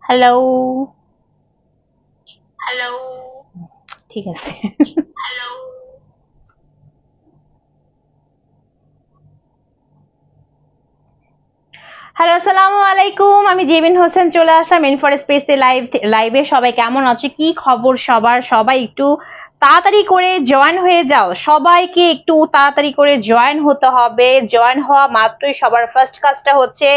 Hello hello ঠিক আছে hello hello আসসালামু আলাইকুম, আমি জেবিন হোসেন চলে আসলাম ইনফর স্পেসে লাইভে। সবাই কেমন আছো, কি খবর সবার? সবাই একটু তাড়াতাড়ি করে জয়েন হয়ে যাও, সবাইকে একটু তাড়াতাড়ি করে জয়েন হতে হবে। জয়েন হওয়া মাত্রই সবার ফার্স্ট কাজটা হচ্ছে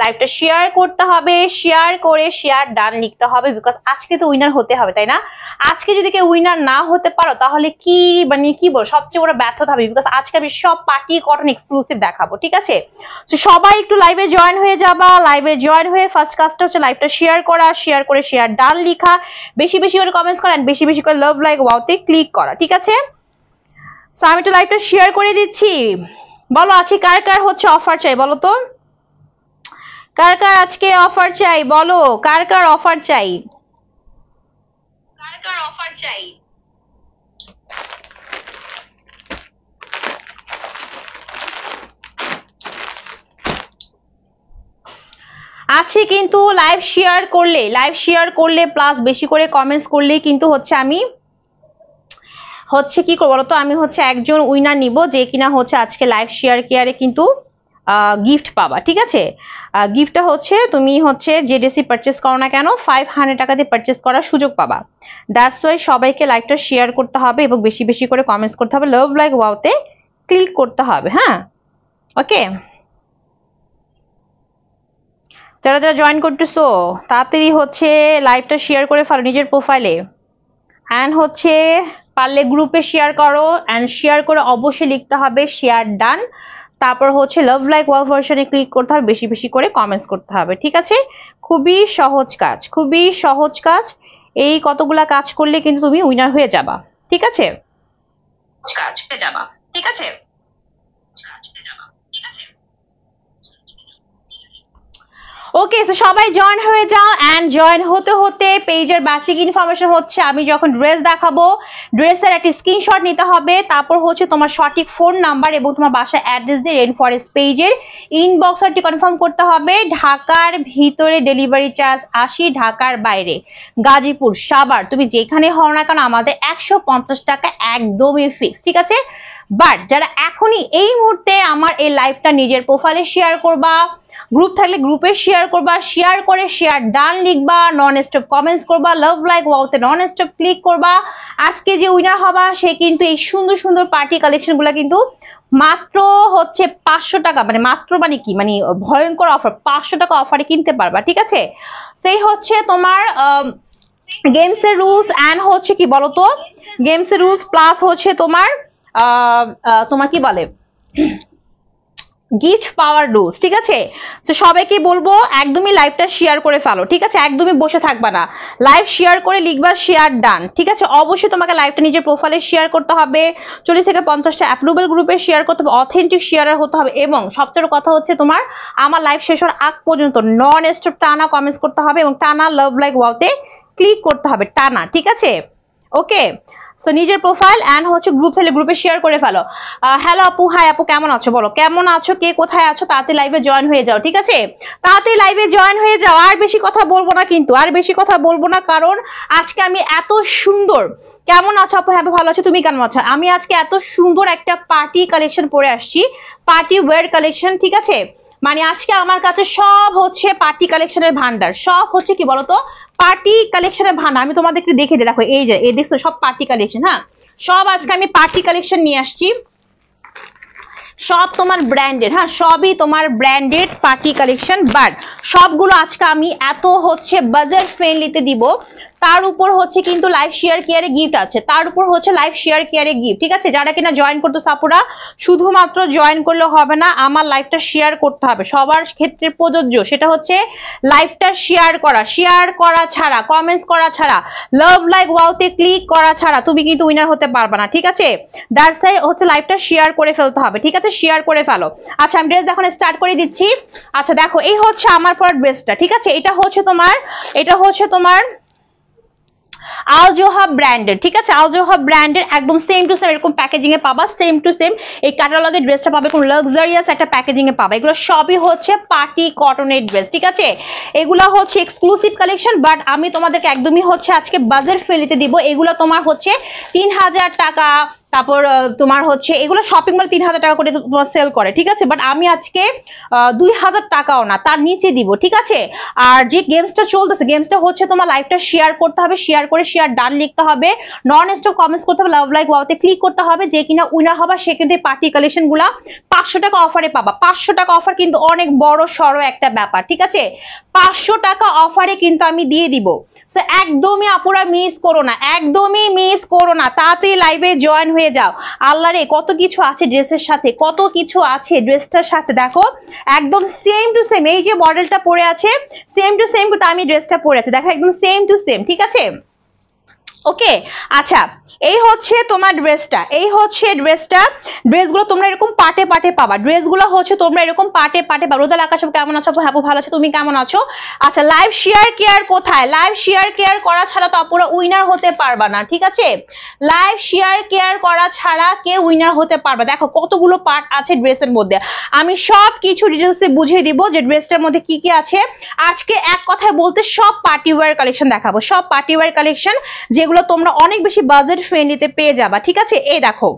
লাইভটা শেয়ার করতে হবে, শেয়ার করে শেয়ার ডান লিখতে হবে, বিকজ আজকে তো উইনার হতে হবে, তাই না? আজকে যদি কেউ উইনার না হতে পারো তাহলে কি মানে কি বল, সবচেয়ে বড় ব্যর্থতা হবে, বিকজ আজকে আমি সব পার্টি কটন এক্সক্লুসিভ দেখাবো, ঠিক আছে? তো সবাই একটু লাইভে জয়েন হয়ে যাবা। লাইভে জয়েন হয়ে ফার্স্ট কাজটা হচ্ছে লাইভটা শেয়ার করা, শেয়ার করে শেয়ার ডান লিখা, বেশি বেশি করে কমেন্টস করা, বেশি বেশি করে লাভ লাইক ওয়াওতে ক্লিক করা, ঠিক আছে? সো আমি একটু লাইভটা শেয়ার করে দিচ্ছি। বলো আজকে কার কার হচ্ছে অফার চাই, বলো তো কার কার আজকে অফার চাই, বলো কার কার অফার চাই, কার কার অফার চাই। আছে কিন্তু লাইভ শেয়ার করলে প্লাস বেশি করে কমেন্টস করলে কিন্তু হচ্ছে আমি হচ্ছে কি করবো বলতো, আমি হচ্ছে একজন উইনার নিব যে কিনা হচ্ছে আজকে লাইভ শেয়ার কেয়ারে কিন্তু গিফট পাবা, ঠিক আছে? গিফটটা হচ্ছে তুমি হচ্ছে যে ড্রেসই পারচেস করো না কেন 500 টাকা দিয়ে পারচেস করার সুযোগ পাবা। দ্যাটস ওয়াই সবাইকে লাইভটা শেয়ার করতে হবে এবং বেশি বেশি করে কমেন্টস করতে হবে, লাভ লাইক ওয়াওতে ক্লিক করতে হবে, হ্যাঁ? ওকে, যারা যারা জয়েন করতেছো তাড়াতাড়ি হচ্ছে লাইভটা শেয়ার করে ফেলো নিজের প্রোফাইলে, অ্যান্ড হচ্ছে পারলে গ্রুপে শেয়ার করো, অ্যান্ড শেয়ার করে অবশ্যই লিখতে হবে শেয়ার ডান, তারপর হচ্ছে লাভ লাইক ওয়াও ভার্সনে ক্লিক করতে হবে, বেশি বেশি করে কমেন্টস করতে হবে, ঠিক আছে? খুবই সহজ কাজ, খুবই সহজ কাজ। এই কতগুলা কাজ করলে কিন্তু তুমি উইনার হয়ে যাবা, ঠিক আছে? কাজ হয়ে যাবা, ঠিক আছে? ওকে, তো সবাই জয়েন হয়ে যাও। অ্যান্ড জয়েন হতে হতে পেজের বেসিক ইনফরমেশন হচ্ছে আমি যখন ড্রেস দেখাবো ড্রেসের একটা স্ক্রিনশট নিতে হবে, তারপর হচ্ছে তোমার সঠিক ফোন নাম্বার এবং তোমার বাসার অ্যাড্রেস দিয়ে রেন ফরেস্ট পেজের ইনবক্সটি কনফার্ম করতে হবে। ঢাকার ভিতরে ডেলিভারি চার্জ 80, ঢাকার বাইরে গাজীপুর, সাভার, তুমি যেখানে হও না কেন আমাদের 150 টাকা একদমই ফিক্স, ঠিক আছে? বাট যারা এখনই এই মুহূর্তে আমার এই লাইভটা নিজের প্রোফাইলে শেয়ার করবা, গ্রুপ থাকলে গ্রুপে শেয়ার করবা, শেয়ার করে শেয়ার ডান লিখবা, নন স্টপ কমেন্টস করবা, লাভ লাইক ওয়াওতে নন স্টপ ক্লিক করবা। আজকে যে উইনার হবা সে কিন্তু এই সুন্দর সুন্দর পার্টি কালেকশন গুলা কিন্তু মাত্র হচ্ছে 500 টাকা, মানে মাত্র মানে কি মানে ভয়ঙ্কর অফার, 500 টাকা অফারে কিনতে পারবা, ঠিক আছে? সেই হচ্ছে তোমার গেমস এর রুলস, অ্যান্ড হচ্ছে কি বলতো গেমস এর রুলস প্লাস হচ্ছে তোমার তোমার কি বলে গিফট পাওয়ার রুলস, ঠিক আছে? তো সবাইকে বলবো একদমই লাইভটা শেয়ার করে ফেলো, ঠিক আছে? একদমই বসে থাকবা না, লাইভ শেয়ার করে লিখবা শেয়ার ডান, ঠিক আছে? অবশ্যই তোমাকে লাইভটা নিজের প্রোফাইলে শেয়ার করতে হবে, 40 থেকে 50টা অ্যাপ্রুভেল গ্রুপে শেয়ার করতে হবে, অথেন্টিক শেয়ারার হতে হবে, এবং সবচেয়ে কথা হচ্ছে তোমার আমার লাইভ শেষ হওয়ার আগ পর্যন্ত নন স্টপ টানা কমেন্টস করতে হবে এবং টানা লাভ লাইক ওয়াওতে ক্লিক করতে হবে, টানা, ঠিক আছে? ওকে, সো নিজের প্রোফাইল অ্যান্ড হচ্ছে গ্রুপ থাকলে গ্রুপে শেয়ার করে ফেলো। হ্যালো আপু, হাই আপু, কেমন আছো? বলো কেমন আছো, কে কোথায় আছো, তাড়াতাড়ি লাইভে জয়েন হয়ে যাও, ঠিক আছে? তাড়াতাড়ি লাইভে জয়েন হয়ে যাও। আর বেশি কথা বলবো না কিন্তু, আর বেশি কথা বলবো না, কারণ আজকে আমি এত সুন্দর, কেমন আছো আপু? হ্যাঁ ভালো আছো, তুমি কেমন আছো? আমি আজকে এত সুন্দর একটা পার্টি কালেকশন পরে আসছি, পার্টি ওয়্যার কালেকশন, ঠিক আছে? মানে আজকে আমার কাছে সব হচ্ছে পার্টি কালেকশনের ভান্ডার, সব হচ্ছে কি বলতো পার্টি কালেকশনের ভান্ডার। আমি তোমাদেরকে দেখে দিই, দেখো এই যে এই দেখছো সব পার্টি কালেকশন, হ্যাঁ সব আজকে আমি পার্টি কালেকশন নিয়ে আসছি, সব তোমার ব্র্যান্ডেড, হ্যাঁ সবই তোমার ব্র্যান্ডেড পার্টি কালেকশন, বাট সবগুলো আজকে আমি এত হচ্ছে বাজেট ফ্রেন্ডলিতে দিব, তার উপর হচ্ছে কিন্তু লাইভ শেয়ার কেয়ারে গিফট আছে, তার উপর হচ্ছে লাইভ শেয়ার কেয়ারে গিফট, ঠিক আছে? যারা কিনা জয়েন করতে সাপুরা শুধুমাত্র জয়েন করলে হবে না, আমার লাইভটা শেয়ার করতে হবে, সবার ক্ষেত্রে প্রযোজ্য, সেটা হচ্ছে লাইভটা শেয়ার করা ছাড়া, কমেন্টস করা ছাড়া, লাভ লাইক ওয়াওতে ক্লিক করা ছাড়া তুমি কিন্তু উইনার হতে পারবে না, ঠিক আছে? দ্যাটস ওয়াই হচ্ছে লাইভটা শেয়ার করে ফেলতে হবে, ঠিক আছে? শেয়ার করে ফেলো। আচ্ছা আমি ড্রেস এখন স্টার্ট করে দিচ্ছি। আচ্ছা দেখো এই হচ্ছে আমার পর ড্রেসটা, ঠিক আছে? এটা হচ্ছে তোমার আলজোহা ব্র্যান্ডের, ঠিক আছে, আলজোহা ব্র্যান্ডের একদম সেম টু সেম এরকম প্যাকেজিং এ পাবা, সেম টু সেম এই ক্যাটালগের ড্রেসটা পাবে, কোন লাক্সারিয়াস একটা প্যাকেজিং এ পাবা। এগুলো সবই হচ্ছে পার্টি কটনের ড্রেস, ঠিক আছে, এগুলা হচ্ছে এক্সক্লুসিভ কালেকশন, বাট আমি তোমাদেরকে একদমই হচ্ছে আজকে বাজার ফেলিতে দিব। এগুলো তোমার হচ্ছে 3000 টাকা, তারপর তোমার হচ্ছে এগুলো শপিং মল 3000 টাকা করে তোমার সেল করে, ঠিক আছে, বাট আমি আজকে 2000 টাকাও না তার নিচে দিব, ঠিক আছে। আর যে গেমসটা চলতেছে, গেমসটা হচ্ছে তোমার লাইভটা শেয়ার করতে হবে, শেয়ার করে শেয়ার ডান লিখতে হবে, নন স্টপ কমেন্টস করতে হবে, লাভ লাইক ওয়াওতে ক্লিক করতে হবে, যে কিনা উইনার হবে সে কিন্তু পার্টি কালেকশন গুলা 500 টাকা অফারে পাবা। 500 টাকা অফার কিন্তু অনেক বড় সড়ো একটা ব্যাপার, ঠিক আছে, 500 টাকা অফারে কিন্তু আমি দিয়ে দিব। সো একদমই আপুরা মিস করো না, একদমই মিস করো না, তাড়াতাড়ি লাইভে জয়েন হয়ে যাও। আল্লাহ রে কত কিছু আছে ড্রেসের সাথে, কত কিছু আছে ড্রেসটার সাথে, দেখো একদম সেম টু সেম, এই যে মডেলটা পরে আছে সেম টু সেম, কিন্তু আমি ড্রেসটা পরে আছি, দেখো একদম সেম টু সেম, ঠিক আছে। ওকে, আচ্ছা এই হচ্ছে তোমার ড্রেসটা, এই হচ্ছে ড্রেসটা, ড্রেসগুলো তোমরা এরকম পাটে পাটে পাবা, ড্রেসগুলো হচ্ছে তোমরা এরকম পাটে পাটে পাবা। রোদেল আকাশ কেমন আছো? হ্যাপু ভালো আছে, তুমি কেমন আছো? আচ্ছা লাইভ শেয়ার কেয়ার কোথায়? লাইভ শেয়ার কেয়ার করা ছাড়া তো আপুরা উইনার হতে পারবা না, ঠিক আছে, লাইভ শেয়ার কেয়ার করা ছাড়া কেউ উইনার হতে পারবে। দেখো কতগুলো পার্ট আছে ড্রেসের মধ্যে, আমি সব কিছু ডিটেলসে বুঝিয়ে দিব যে ড্রেসটার মধ্যে কি কি আছে। আজকে এক কথায় বলতে সব পার্টি ওয়্যার কালেকশন দেখাবো, সব পার্টি ওয়্যার কালেকশন যেগুলো তোমরা অনেক বেশি বাজেট ফ্রেন্ডলিতে পেয়ে যাবা, ঠিক আছে। এই দেখো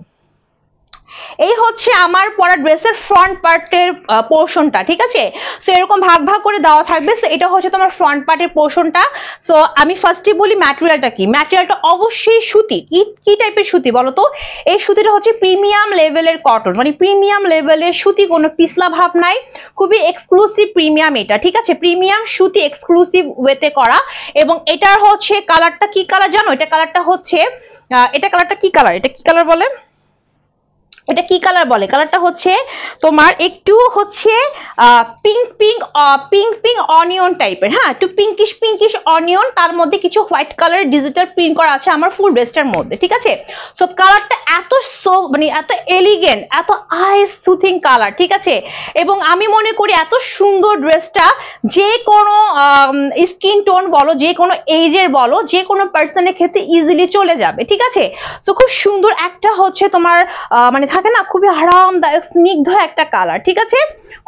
এই হচ্ছে আমার পরা ড্রেসের ফ্রন্ট পার্টের পোর্শনটা, ঠিক আছে, সো এরকম ভাগ ভাগ করে দেওয়া থাকবে। সো এটা হচ্ছে তোমার ফ্রন্ট পার্টের পোর্শনটা। সো আমি ফার্স্টে বলি ম্যাটেরিয়ালটা কি, ম্যাটেরিয়ালটা অবশ্যই সুতি। কি টাইপের সুতি বলো তো? এই সুতিটা হচ্ছে প্রিমিয়াম লেভেলের কটন, মানে প্রিমিয়াম লেভেলের সুতি, কোনো পিছলা ভাব নাই, খুবই এক্সক্লুসিভ প্রিমিয়াম এটা, ঠিক আছে, প্রিমিয়াম সুতি এক্সক্লুসিভ ওয়েতে করা। এবং এটার হচ্ছে কালারটা কি কালার জানো? এটা কালারটা হচ্ছে এটা কালারটা কি কালার, এটা কি কালার বলে, এটা কি কালার বলে? কালারটা হচ্ছে তোমার একটু হচ্ছে pink pink pink pink onion টাইপের, হ্যাঁ, একটু পিঙ্কিশ পিঙ্কিশ অনিয়ন, তার মধ্যে কিছু হোয়াইট কালারের ডিজিটাল প্রিন্ট করা আছে আমার ফুল ড্রেসটার মধ্যে, ঠিক আছে। সো কালারটা এত মানে এত এলিগেন্ট, এত আই সুথিং কালার, ঠিক আছে, এবং আমি মনে করি এত সুন্দর ড্রেসটা যে কোনো স্কিন টোন বলো, যে কোনো এজের বলো, যে কোনো পার্সনের ক্ষেত্রে ইজিলি চলে যাবে, ঠিক আছে। তো খুব সুন্দর একটা হচ্ছে তোমার মানে থাকে না খুবই আরামদায়ক স্নিগ্ধ একটা কালার, ঠিক আছে,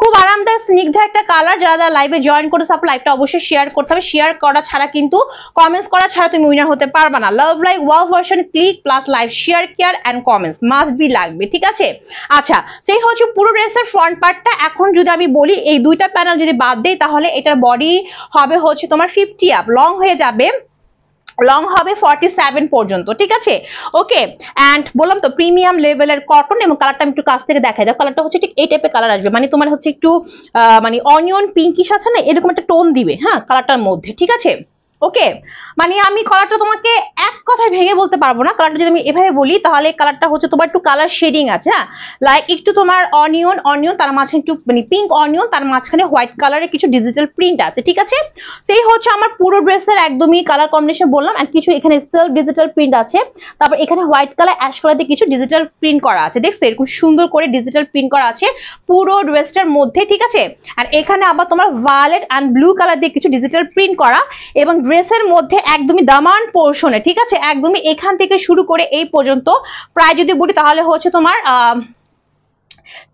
খুব আরামদায়ক স্নিগ্ধ একটা কালার। যারা লাইভে জয়েন করেছো আপু লাইভটা অবশ্যই শেয়ার করতে হবে, শেয়ার করা ছাড়া কিন্তু, কমেন্টস করা ছাড়া তুমি উইনার হতে পারবে না। Love like wow version click plus live share care and comments must be লাগবে, ঠিক আছে। আচ্ছা সেই হচ্ছে পুরো ড্রেসের ফ্রন্ট পার্টটা। এখন যদি আমি বলি এই দুইটা প্যানেল যদি বাদ দেই তাহলে এটার বডি হবে হচ্ছে তোমার 50 আপ, লং হয়ে যাবে, লং হবে 47 পর্যন্ত, ঠিক আছে। ওকে, এন্ড বললাম তো প্রিমিয়াম লেভেলের কটন, এবং কালারটা আমি একটু কাছ থেকে দেখাই দাও। কালারটা হচ্ছে ঠিক এই টাইপের কালার আসবে, মানে তোমার হচ্ছে একটু মানে অনিয়ন পিঙ্কিশ আছে না, এরকম একটা টোন দিবে, হ্যাঁ, কালারটার মধ্যে, ঠিক আছে। ওকে, মানে আমি কালারটা তোমাকে এক কথায় ভেঙে বলতে পারবো না। কালারটা যদি আমি এভাবে বলি তাহলে কালারটা হচ্ছে তোমার একটু কালার শেডিং আছে, হ্যাঁ, লাইক একটু তোমার অনিয়ন অনিয়ন, তার মাঝখানে একটু মানে পিঙ্ক অনিয়ন, তার মাঝখানে হোয়াইট কালারের কিছু ডিজিটাল প্রিন্ট আছে, ঠিক আছে। সেই হচ্ছে আমার পুরো ড্রেসের একদমই কালার কম্বিনেশন বললাম, আর কিছু এখানে সেলফ ডিজিটাল প্রিন্ট আছে, তারপর এখানে হোয়াইট কালার অ্যাশ কালার দিয়ে কিছু ডিজিটাল প্রিন্ট করা আছে, দেখছো এরকম সুন্দর করে ডিজিটাল প্রিন্ট করা আছে পুরো ড্রেসটার মধ্যে, ঠিক আছে। আর এখানে আবার তোমার ভায়োলেট এন্ড ব্লু কালার দিয়ে কিছু ডিজিটাল প্রিন্ট করা, এবং ড্রেসের মধ্যে একদমই দামান পোর্শনে, ঠিক আছে, একদমই এখান থেকে শুরু করে এই পর্যন্ত প্রায় যদি বলি তাহলে হচ্ছে তোমার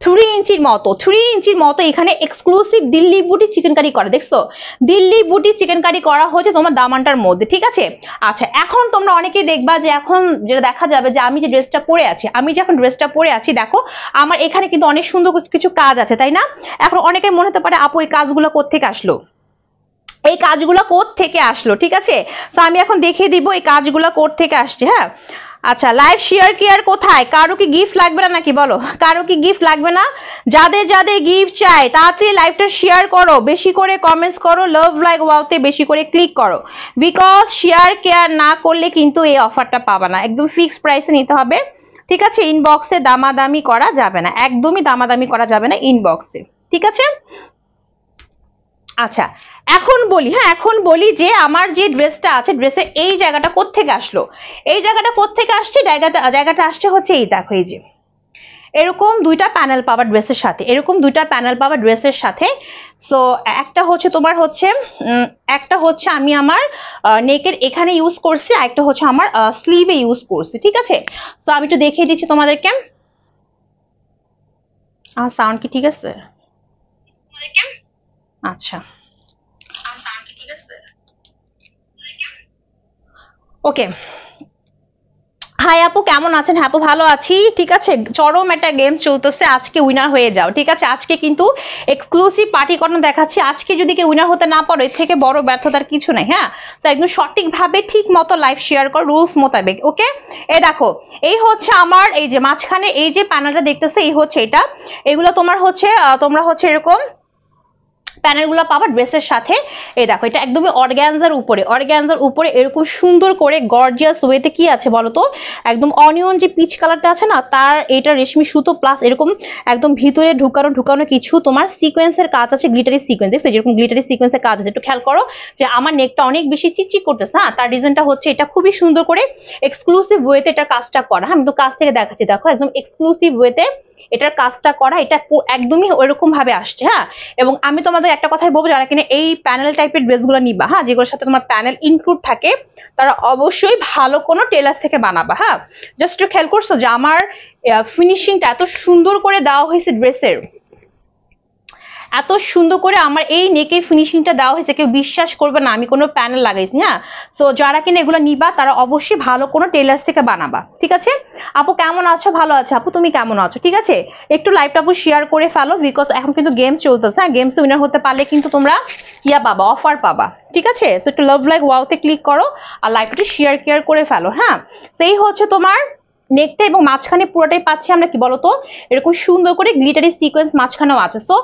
3 ইঞ্চির মতো এখানে এক্সক্লুসিভ দিল্লি বুটি চিকেন কারি করা, দেখছো দিল্লি বুটি চিকেন কারি করা হচ্ছে তোমার দামানটার মধ্যে, ঠিক আছে। আচ্ছা এখন তোমরা অনেকেই দেখবা যে এখন যেটা দেখা যাবে যে আমি যে ড্রেসটা পরে আছি, আমি যখন ড্রেসটা পরে আছি দেখো আমার এখানে কিন্তু অনেক সুন্দর কিছু কাজ আছে, তাই না? এখন অনেকে মনে হতে পারে আপু এই কাজগুলো কোত্থেকে আসলো, এই কাজগুলো কোত্থেকে আসলো, ঠিক আছে। তো আমি এখন দেখিয়ে দিব এই কাজগুলো কোত্থেকে আসছে, হ্যাঁ। আচ্ছা লাইভ শেয়ার কেয়ার কোথায়? কারো কি গিফট লাগবে না নাকি বলো? কারো কি গিফট লাগবে না? যাদের যাদের গিফট চাই তাড়াতাড়ি লাইভটা শেয়ার করো, বেশি করে কমেন্টস করো, লাভ লাইক ওয়াওতে বেশি করে ক্লিক করো, বিকজ শেয়ার কেয়ার না করলে কিন্তু এই অফারটা পাবা না, একদম ফিক্সড প্রাইসে নিতে হবে, ঠিক আছে। ইনবক্সে দামাদামি করা যাবে না, একদমই দামাদামি করা যাবে না ইনবক্সে, ঠিক আছে। আচ্ছা এখন বলি, হ্যাঁ এখন বলি যে আমার যে ড্রেসটা আছে ড্রেসের এই জায়গাটা কোত্থেকে আসলো, এই জায়গাটা কোত্থেকে আসছে, জায়গাটা আসছে হচ্ছে এই দেখো, এই যে এরকম দুইটা প্যানেল পাওয়া ড্রেসের সাথে, এরকম দুইটা প্যানেল পাওয়া ড্রেসের সাথে। সো একটা হচ্ছে তোমার হচ্ছে আমি আমার নেকের এখানে ইউজ করছি, আর একটা হচ্ছে আমার স্লিভে ইউজ করছি, ঠিক আছে। সো আমি একটু দেখিয়ে দিচ্ছি তোমাদেরকে। সাউন্ড কি ঠিক আছে? আচ্ছা, ওকে। হাই আপু, কেমন আছেন? হ্যাঁ আপু, ভালো আছি, ঠিক আছে। চরম একটা গেম চলতেছে, আজকে উইনার হয়ে যাও, ঠিক আছে। আজকে কিন্তু এক্সক্লুসিভ পার্টি কর্নার দেখাচ্ছি। আজকে যদি কেউ উইনার হতে না পারো, এর থেকে বড় ব্যর্থতার কিছু নাই। হ্যাঁ, তো একদম সঠিকভাবে ঠিক মতো লাইভ শেয়ার কর, রুলস মোতাবেক, ওকে। এই দেখো, এই হচ্ছে আমার এই যে মাঝখানে এই যে প্যানেলটা দেখতেছো, এই হচ্ছে এটা। এগুলো তোমার হচ্ছে তোমরা হচ্ছে এরকম প্যানেলগুলো পাবা ড্রেসের সাথে। এই দেখো, এটা একদমই অর্গানজার উপরে এরকম সুন্দর করে গর্জিয়াস ওয়েতে কি আছে বলো তো, একদম অনিয়ন যে পিচ কালারটা আছে না, তার এটা রেশমি সুতো প্লাস এরকম একদম ভিতরে ঢুকানো কিছু তোমার সিকোয়েন্সের কাজ আছে, গ্লিটারি সিকোয়েন্স। দেখছো যেরকম গ্লিটারি সিকোয়েন্সের কাজ আছে, একটু খেয়াল করো যে আমার নেকটা অনেক বেশি চিকচিক করতেছে। হ্যাঁ, তার রিজনটা হচ্ছে এটা খুবই সুন্দর করে এক্সক্লুসিভ ওয়েতে এটার কাজটা করা। আমি তো কাছ থেকে দেখাচ্ছি, দেখো একদম এক্সক্লুসিভ ওয়েতে এটার কাজটা করা, এটা একদমই ওইরকম ভাবে আসছে। হ্যাঁ, এবং আমি তোমাদের একটা কথাই বলবো, যারা কিনা এই প্যানেল টাইপের ড্রেসগুলো নিবা, হ্যাঁ, যেগুলোর সাথে তোমার প্যানেল ইনক্লুড থাকে, তারা অবশ্যই ভালো কোনো টেলার থেকে বানাবা। হ্যাঁ, জাস্ট একটু খেয়াল করছো যে আমার ফিনিশিংটা এত সুন্দর করে দেওয়া হয়েছে ড্রেসের, এত সুন্দর করে আমার এই নেকের ফিনিশিংটা দেওয়া হয়েছে, কেউ বিশ্বাস করবে না আমি কোনো প্যানেল লাগাইছি। হ্যাঁ, সো যারা কিনা এগুলো নিবা, তারা অবশ্যই ভালো কোনো টেলার্স থেকে বানাবা, ঠিক আছে। আপু কেমন আছো? ভালো আছে আপু, তুমি কেমন আছো? ঠিক আছে, একটু লাইভটা আপু শেয়ার করে ফেলো, বিকজ এখন কিন্তু গেম চলতেছে। হ্যাঁ, গেমসে উইনার হতে পারলে কিন্তু তোমরা ইয়া পাবা, অফার পাবা, ঠিক আছে। সো একটু লাভ লাইক ওয়াওতে ক্লিক করো আর লাইভটা শেয়ার করে ফেলো। হ্যাঁ, সেই হচ্ছে তোমার নেকটা, এবং মাঝখানে পুরোটাই পাচ্ছি আমরা কি বলতো, এরকম সুন্দর করে গ্লিটারি সিকোয়েন্স মাঝখানেও আছে। সো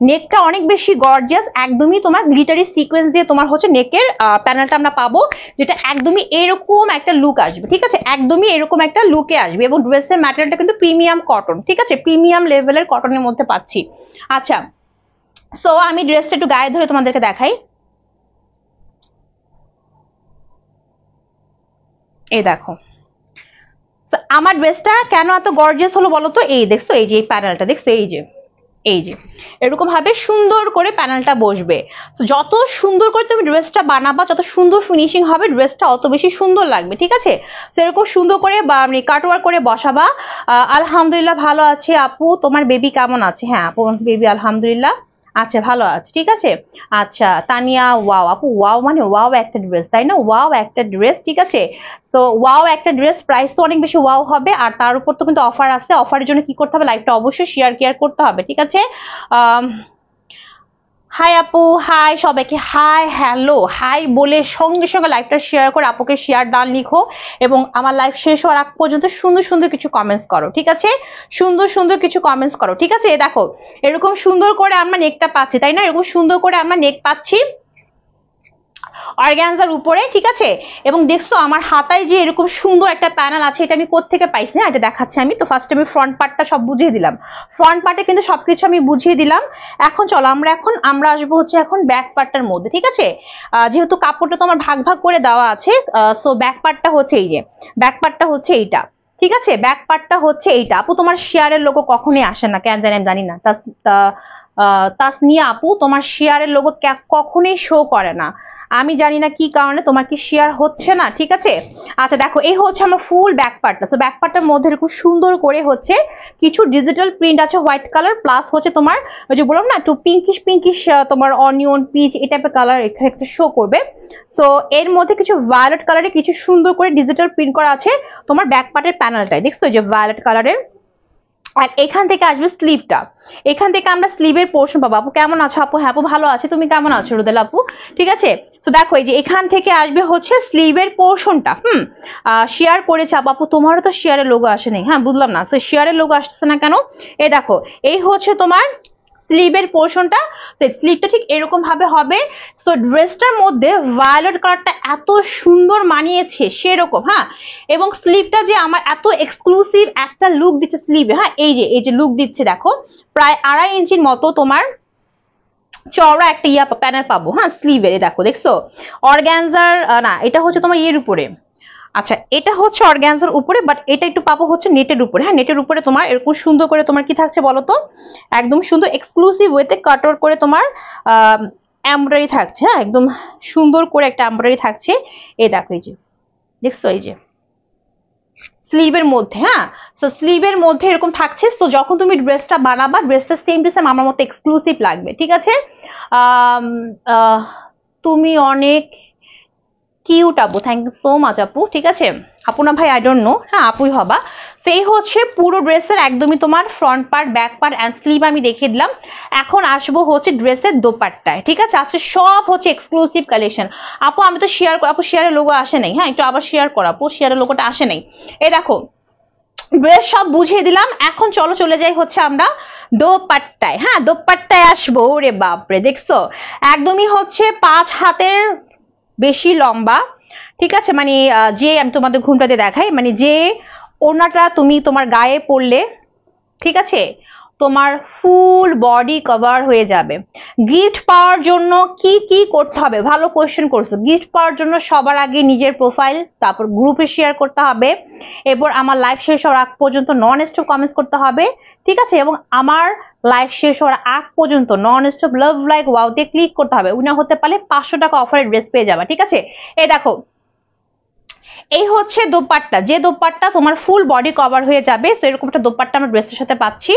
নেকটা অনেক বেশি গর্জিয়াস, একদমই তোমার গ্লিটারি সিকোয়েন্স দিয়ে তোমার হচ্ছে নেকের প্যানেলটা আমরা পাবো, যেটা একদমই এরকম একটা লুক আসবে, ঠিক আছে, একদমই এরকম একটা লুকে আসবে। এবং ড্রেসের ম্যাটেরিয়ালটা কিন্তু প্রিমিয়াম কটন, ঠিক আছে, প্রিমিয়াম লেভেলের কটনের মধ্যে পাচ্ছি। আচ্ছা, সো আমি ড্রেসটা একটু গায়ে ধরে তোমাদেরকে দেখাই। এই দেখো, আমার ড্রেসটা কেন এত গর্জিয়াস হলো বলো তো, এই দেখছো, এই যে এই প্যানেলটা দেখছো, এই যে এরকম ভাবে সুন্দর করে প্যানেলটা বসবে। যত সুন্দর করে তুমি ড্রেসটা বানাবা, যত সুন্দর ফিনিশিং হবে, ড্রেসটা অত বেশি সুন্দর লাগবে, ঠিক আছে। সেরকম সুন্দর করে কাটওয়ার্ক করে বসাবা। আলহামদুলিল্লাহ ভালো আছে আপু, তোমার বেবি কেমন আছে? হ্যাঁ আপু, বেবি আলহামদুলিল্লাহ আচ্ছা, ভালো আছে, ঠিক আছে। আচ্ছা তানিয়া, ওয়াও আপু, ওয়াও মানে ওয়াও একটা ড্রেস, তাই না? ওয়াও একটা ড্রেস, ঠিক আছে। সো ওয়াও একটা ড্রেস, প্রাইস তো অনেক বেশি ওয়াও হবে, আর তার উপর তো কিন্তু অফার আছে। অফারের জন্য কি করতে হবে, লাইভটা অবশ্যই শেয়ার করতে হবে, ঠিক আছে। হাই আপু, হাই সবাইকে, হাই হ্যালো হাই বলে সঙ্গে সঙ্গে লাইভটা শেয়ার করে আপুকে শেয়ার ডান লিখো, এবং আমার লাইভ শেষ হওয়ার আগ পর্যন্ত সুন্দর সুন্দর কিছু কমেন্টস করো, ঠিক আছে, সুন্দর সুন্দর কিছু কমেন্টস করো, ঠিক আছে। দেখো এরকম সুন্দর করে আমরা নেকটা পাচ্ছি, তাই না? এরকম সুন্দর করে আমরা নেক পাচ্ছি অর্গানজার উপরে, ঠিক আছে। এবং দেখছো আমার হাতায় যে এরকম সুন্দর একটা প্যানেল আছে, এটা আমি কোত্থেকে পাইছি না, এটা দেখাচ্ছি আমি। তো ফার্স্ট আমি ফ্রন্ট পার্টটা সব বুঝিয়ে দিলাম, ফ্রন্ট পার্টে কিন্তু সবকিছু আমি বুঝিয়ে দিলাম। এখন চলো আমরা আসবো হচ্ছে এখন ব্যাক পার্টটার মধ্যে, ঠিক আছে। যেহেতু কাপড়টা তো আমার ভাগ ভাগ করে দেওয়া আছে, সো ব্যাক পার্টটা হচ্ছে এই যে, ব্যাক পার্টটা হচ্ছে এইটা, ঠিক আছে। ব্যাক পার্টটা হচ্ছে এইটা। আপু তোমার শেয়ারের লোগো কখনোই আসে না, কেন জানি আমি জানি না। তাসনিয়া আপু, তোমার শেয়ারের লোগো কখনোই শো করে না, আমি জানি না কি কারণে তোমার কি শেয়ার হচ্ছে না, ঠিক আছে। আচ্ছা দেখো, এই হচ্ছে আমার ফুল ব্যাক পার্টটা। সো ব্যাক পার্টটার মধ্যে খুব সুন্দর করে হচ্ছে কিছু ডিজিটাল প্রিন্ট আছে, হোয়াইট কালার প্লাস হচ্ছে তোমার ওই যে বললাম না একটু পিঙ্কিশ তোমার অনিয়ন পিচ এই টাইপের কালার এখানে একটা শো করবে। সো এর মধ্যে কিছু ভায়োলেট কালারে কিছু সুন্দর করে ডিজিটাল প্রিন্ট করা আছে তোমার ব্যাক পার্টের প্যানেলটায়, দেখছো যে ভায়োলেট কালারের। আর এখান থেকে আসবে স্লিভটা, এখান থেকে আমরা স্লিভের পোর্শন পাবো। আপু কেমন আছো? আপু হ্যাঁ আপু ভালো আছে, তুমি কেমন আছো রুদেল আপু? ঠিক আছে। তো দেখো এই যে এখান থেকে আসবে হচ্ছে স্লিভের পোর্শনটা। শেয়ার করেছে আপু, তোমারও তো শেয়ারের লোগো আসে নাই। হ্যাঁ বুঝলাম না, সো শেয়ারের লোগো আসছে না কেন? এই দেখো এই হচ্ছে তোমার স্লিভের পোর্শনটা। তো স্লিভটা ঠিক এরকম ভাবে হবে। সো ড্রেসটার মধ্যে ভায়োলেট কালারটা এত সুন্দর মানিয়েছে সেরকম। হ্যাঁ, এবং স্লিভটা যে আমার এত এক্সক্লুসিভ একটা লুক দিচ্ছে স্লিভে। হ্যাঁ, এই যে লুক দিচ্ছে, দেখো প্রায় 2.5 ইঞ্চির মতো তোমার চওড়া একটা প্যানেল পাবো। হ্যাঁ স্লিভের, দেখো দেখছো অর্গানজার না, এটা হচ্ছে তোমার ইয়ের উপরে আচ্ছা, এটা হচ্ছে অর্গানজার উপরে, বাট এটা একটু পাবো হচ্ছে নেটের উপরে। হ্যাঁ, নেটের উপরে তোমার এরকম সুন্দর করে তোমার কি থাকছে বলো তো, একদম সুন্দর এক্সক্লুসিভ ওয়েতে কাটওয়ার্ক করে তোমার এমব্রয়ডারি থাকছে। হ্যাঁ, একদম সুন্দর করে একটা এমব্রয়ডারি থাকছে। এই দেখো, এই যে দেখছো, এই যে স্লিভের মধ্যে। হ্যাঁ, সো স্লিভের মধ্যে এরকম থাকছে। সো যখন তুমি ড্রেসটা বানাবা, ড্রেসটা সেম টু সেম আমার মতো এক্সক্লুসিভ লাগবে। ঠিক আছে, তুমি অনেক কিউট আপু, থ্যাংক ইউ সো মাচ আপু। ঠিক আছে আপু না ভাই, আই ডোন্ট নো। হ্যাঁ, আপুই হবা। সেই হচ্ছে পুরো ড্রেসের একদমই তোমার front part, back part and sleeve আমি দেখিয়ে দিলাম। এখন আসবো হচ্ছে ড্রেসের দোপাট্টায়। ঠিক আছে, আজকে সব হচ্ছে এক্সক্লুসিভ কালেকশন। আপু আমি তো শেয়ার, আপু শেয়ারের লোগো আসে নাই। হ্যাঁ, একটু আবার শেয়ার করো আপু, শেয়ারের লোগোটা আসে নাই। এই দেখো, ড্রেস সব বুঝিয়ে দিলাম। এখন চলো চলে যাই হচ্ছে আমরা দোপাট্টায়। হ্যাঁ, দোপাট্টায় আসবো। ওরে বাপরে, দেখছো একদমই হচ্ছে 5 হাতের বেশি লম্বা। ঠিক আছে, মানে যে আমি তোমাদের ঘুমটাতে দেখাই, মানে যে ওড়নাটা তুমি তোমার গায়ে পরলে, ঠিক আছে, তোমার ফুল বডি কভার হয়ে যাবে। গিফট পাওয়ার জন্য কি কি করতে হবে, ভালো কোয়েশ্চেন করছো। গিফট পাওয়ার জন্য সবার আগে নিজের প্রোফাইল, তারপর গ্রুপে শেয়ার করতে হবে, এরপর আমার লাইভ শেষ হওয়ার আগ পর্যন্ত নন স্টপ কমেন্টস করতে হবে। ঠিক আছে, এবং আমার লাইভ শেষ হওয়ার আগ পর্যন্ত নন স্টপ লাভ লাইক ওয়াও দিয়ে ক্লিক করতে হবে। উইনার হতে পারলে 500 টাকা অফারের ড্রেস পেয়ে যাবে। ঠিক আছে, এই দেখো, এই হচ্ছে দোপাট্টা, যে দোপাট্টা তোমার ফুল বডি কভার হয়ে যাবে। সেরকম একটা দোপাট্টা আমরা ড্রেসের সাথে পাচ্ছি,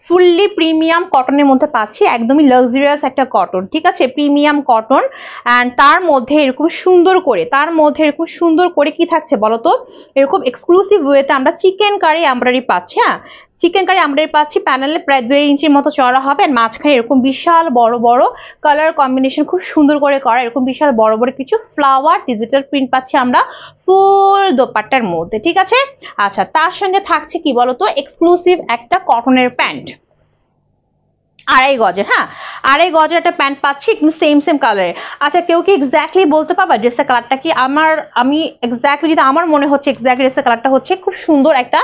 ফুললি প্রিমিয়াম কটনের মধ্যে পাচ্ছি, একদমই লাক্সারিয়াস একটা কটন। ঠিক আছে, প্রিমিয়াম কটন। অ্যান্ড তার মধ্যে এরকম সুন্দর করে, তার মধ্যে এরকম সুন্দর করে কি থাকছে বলতো, এরকম এক্সক্লুসিভ ওয়েতে আমরা চিকেন কারি এমব্রয়ডারি পাচ্ছি। হ্যাঁ, চিকেন কারি এমব্রয়ডারি পাচ্ছি। প্যানেলে প্রায় 2 ইঞ্চির মতো চড়া হবে, আর মাঝখানে এরকম বিশাল বড় বড় কালার কম্বিনেশন খুব সুন্দর করে করা, এরকম বিশাল বড় বড় কিছু ফ্লাওয়ার ডিজিটাল প্রিন্ট পাচ্ছি আমরা ফুল দোপাট্টার মধ্যে। ঠিক আছে, আচ্ছা, তার সঙ্গে থাকছে কি বলতো, এক্সক্লুসিভ একটা কটনের প্যান্ট, 2.5 গজের। হ্যাঁ, 2.5 গজের একটা প্যান্ট পাচ্ছি, কিন্তু সেম সেম কালারের। আচ্ছা, কেউ কি এক্স্যাক্টলি বলতে পারবা ড্রেসের কালারটা কি? আমি এক্স্যাক্টলি যেটা আমার মনে হচ্ছে, এক্স্যাক্টলি ড্রেসের কালারটা হচ্ছে খুব সুন্দর একটা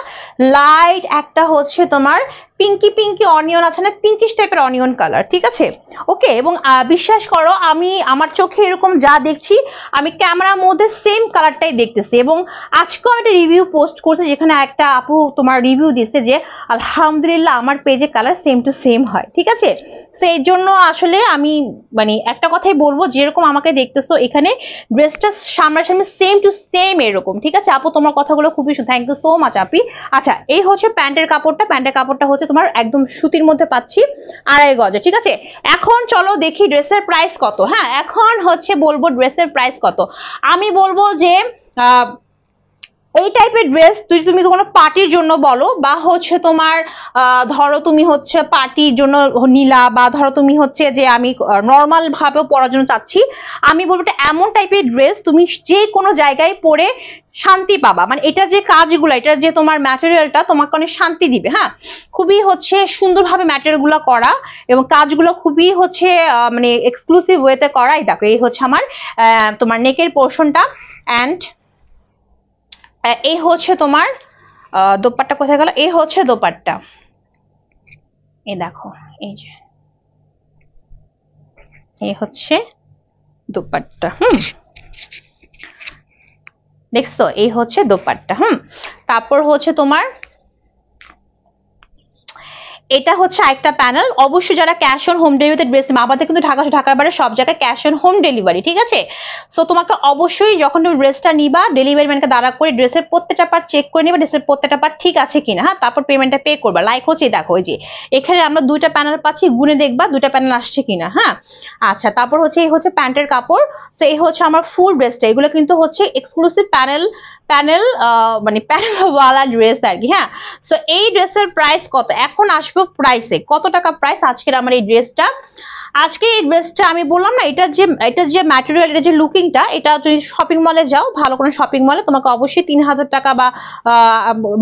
লাইট, একটা হচ্ছে তোমার পিঙ্কি পিঙ্কি অনিয়ন আছে না, পিঙ্কিশ টাইপের অনিয়ন কালার। ঠিক আছে, ওকে। এবং বিশ্বাস করো, আমি আমার চোখে এরকম যা দেখছি, আমি ক্যামেরার মধ্যে সেম কালারটাই দেখতেছি। এবং আজকেও একটা রিভিউ পোস্ট করছে, যেখানে একটা আপু তোমার রিভিউ দিচ্ছে যে আলহামদুলিল্লাহ আমার পেজে কালার সেম টু সেম হয়। ঠিক আছে, সেই জন্য আসলে আমি মানে একটা কথাই বলবো, যেরকম আমাকে দেখতেছো এখানে ড্রেসটা সামনাসামনি সেম টু সেম এরকম। ঠিক আছে আপু, তোমার কথাগুলো খুবই, থ্যাংক ইউ সো মাচ আপি। আচ্ছা, এই হচ্ছে প্যান্টের কাপড়টা। প্যান্টের কাপড়টা হচ্ছে তোমার একদম সুতির মধ্যে পাচ্ছি, 2.5 গজে। ঠিক আছে, এখন চলো দেখি ড্রেসের প্রাইস কত। হ্যাঁ, এখন হচ্ছে বলবো ড্রেসের প্রাইস কত। আমি বলবো যে এই টাইপের ড্রেস তুমি কোনো পার্টির জন্য বলো, বা হচ্ছে তোমার ধরো তুমি হচ্ছে পার্টির জন্য নিলা, বা ধরো তুমি হচ্ছে যে আমি নর্মাল ভাবেও পরার জন্য চাচ্ছি, আমি বলবো এমন টাইপের ড্রেস তুমি যে কোনো জায়গায় পরে শান্তি পাবা। মানে এটা যে কাজগুলো, এটা যে তোমার ম্যাটেরিয়ালটা তোমাকে অনেক শান্তি দিবে। হ্যাঁ, খুবই হচ্ছে সুন্দরভাবে ম্যাটেরিয়াল গুলো করা, এবং কাজগুলো খুবই হচ্ছে মানে এক্সক্লুসিভ ওয়েতে করা। এই দেখো, এই হচ্ছে আমার তোমার নেকের পোর্শনটা, অ্যান্ড এই হচ্ছে তোমার দোপাট্টা। কোথায় গেল? এই হচ্ছে দোপাট্টা, এই দেখো, এই যে এই হচ্ছে দোপাট্টা। দেখছো, এই হচ্ছে দোপাট্টা। তারপর হচ্ছে তোমার এটা হচ্ছে একটা প্যানেল। অবশ্যই যারা ক্যাশ অন হোম ডেলিভারিতে ড্রেস নেবে, আমাদের কিন্তু ঢাকার বাইরে সব জায়গায় ক্যাশ অন হোম ডেলিভারি। ঠিক আছে, সো তোমাকে অবশ্যই যখন তুমি ড্রেসটা নিবা, ডেলিভারি ম্যানকে দাঁড়া করে ড্রেসের প্রত্যেকটা পার্ট চেক করে নিবা, ড্রেসের প্রত্যেকটা পার্ট ঠিক আছে কিনা। হ্যাঁ, তারপর পেমেন্টটা পে করবা। লাইক হচ্ছে দেখো, ওই যে এখানে আমরা 2টা প্যানেল পাচ্ছি, গুনে দেখবা 2টা প্যানেল আসছে কিনা। হ্যাঁ, আচ্ছা, তারপর হচ্ছে এই হচ্ছে প্যান্টের কাপড়। সো এই হচ্ছে আমার ফুল ড্রেসটা। এগুলো কিন্তু হচ্ছে এক্সক্লুসিভ প্যানেল মানে প্যানেলওয়ালা ড্রেস আর কি। হ্যাঁ, সো এই ড্রেসের প্রাইস কত? এখন আসবো প্রাইসে, কত টাকা প্রাইস আজকের আমার এই ড্রেসটা। আজকে এই ড্রেসটা আমি বললাম না, এটা যে ম্যাটেরিয়াল, এটা যে লুকিংটা, এটা যদি শপিং মলে যাও, ভালো কোনো শপিং মলে, তোমাকে অবশ্যই 3000 টাকা বা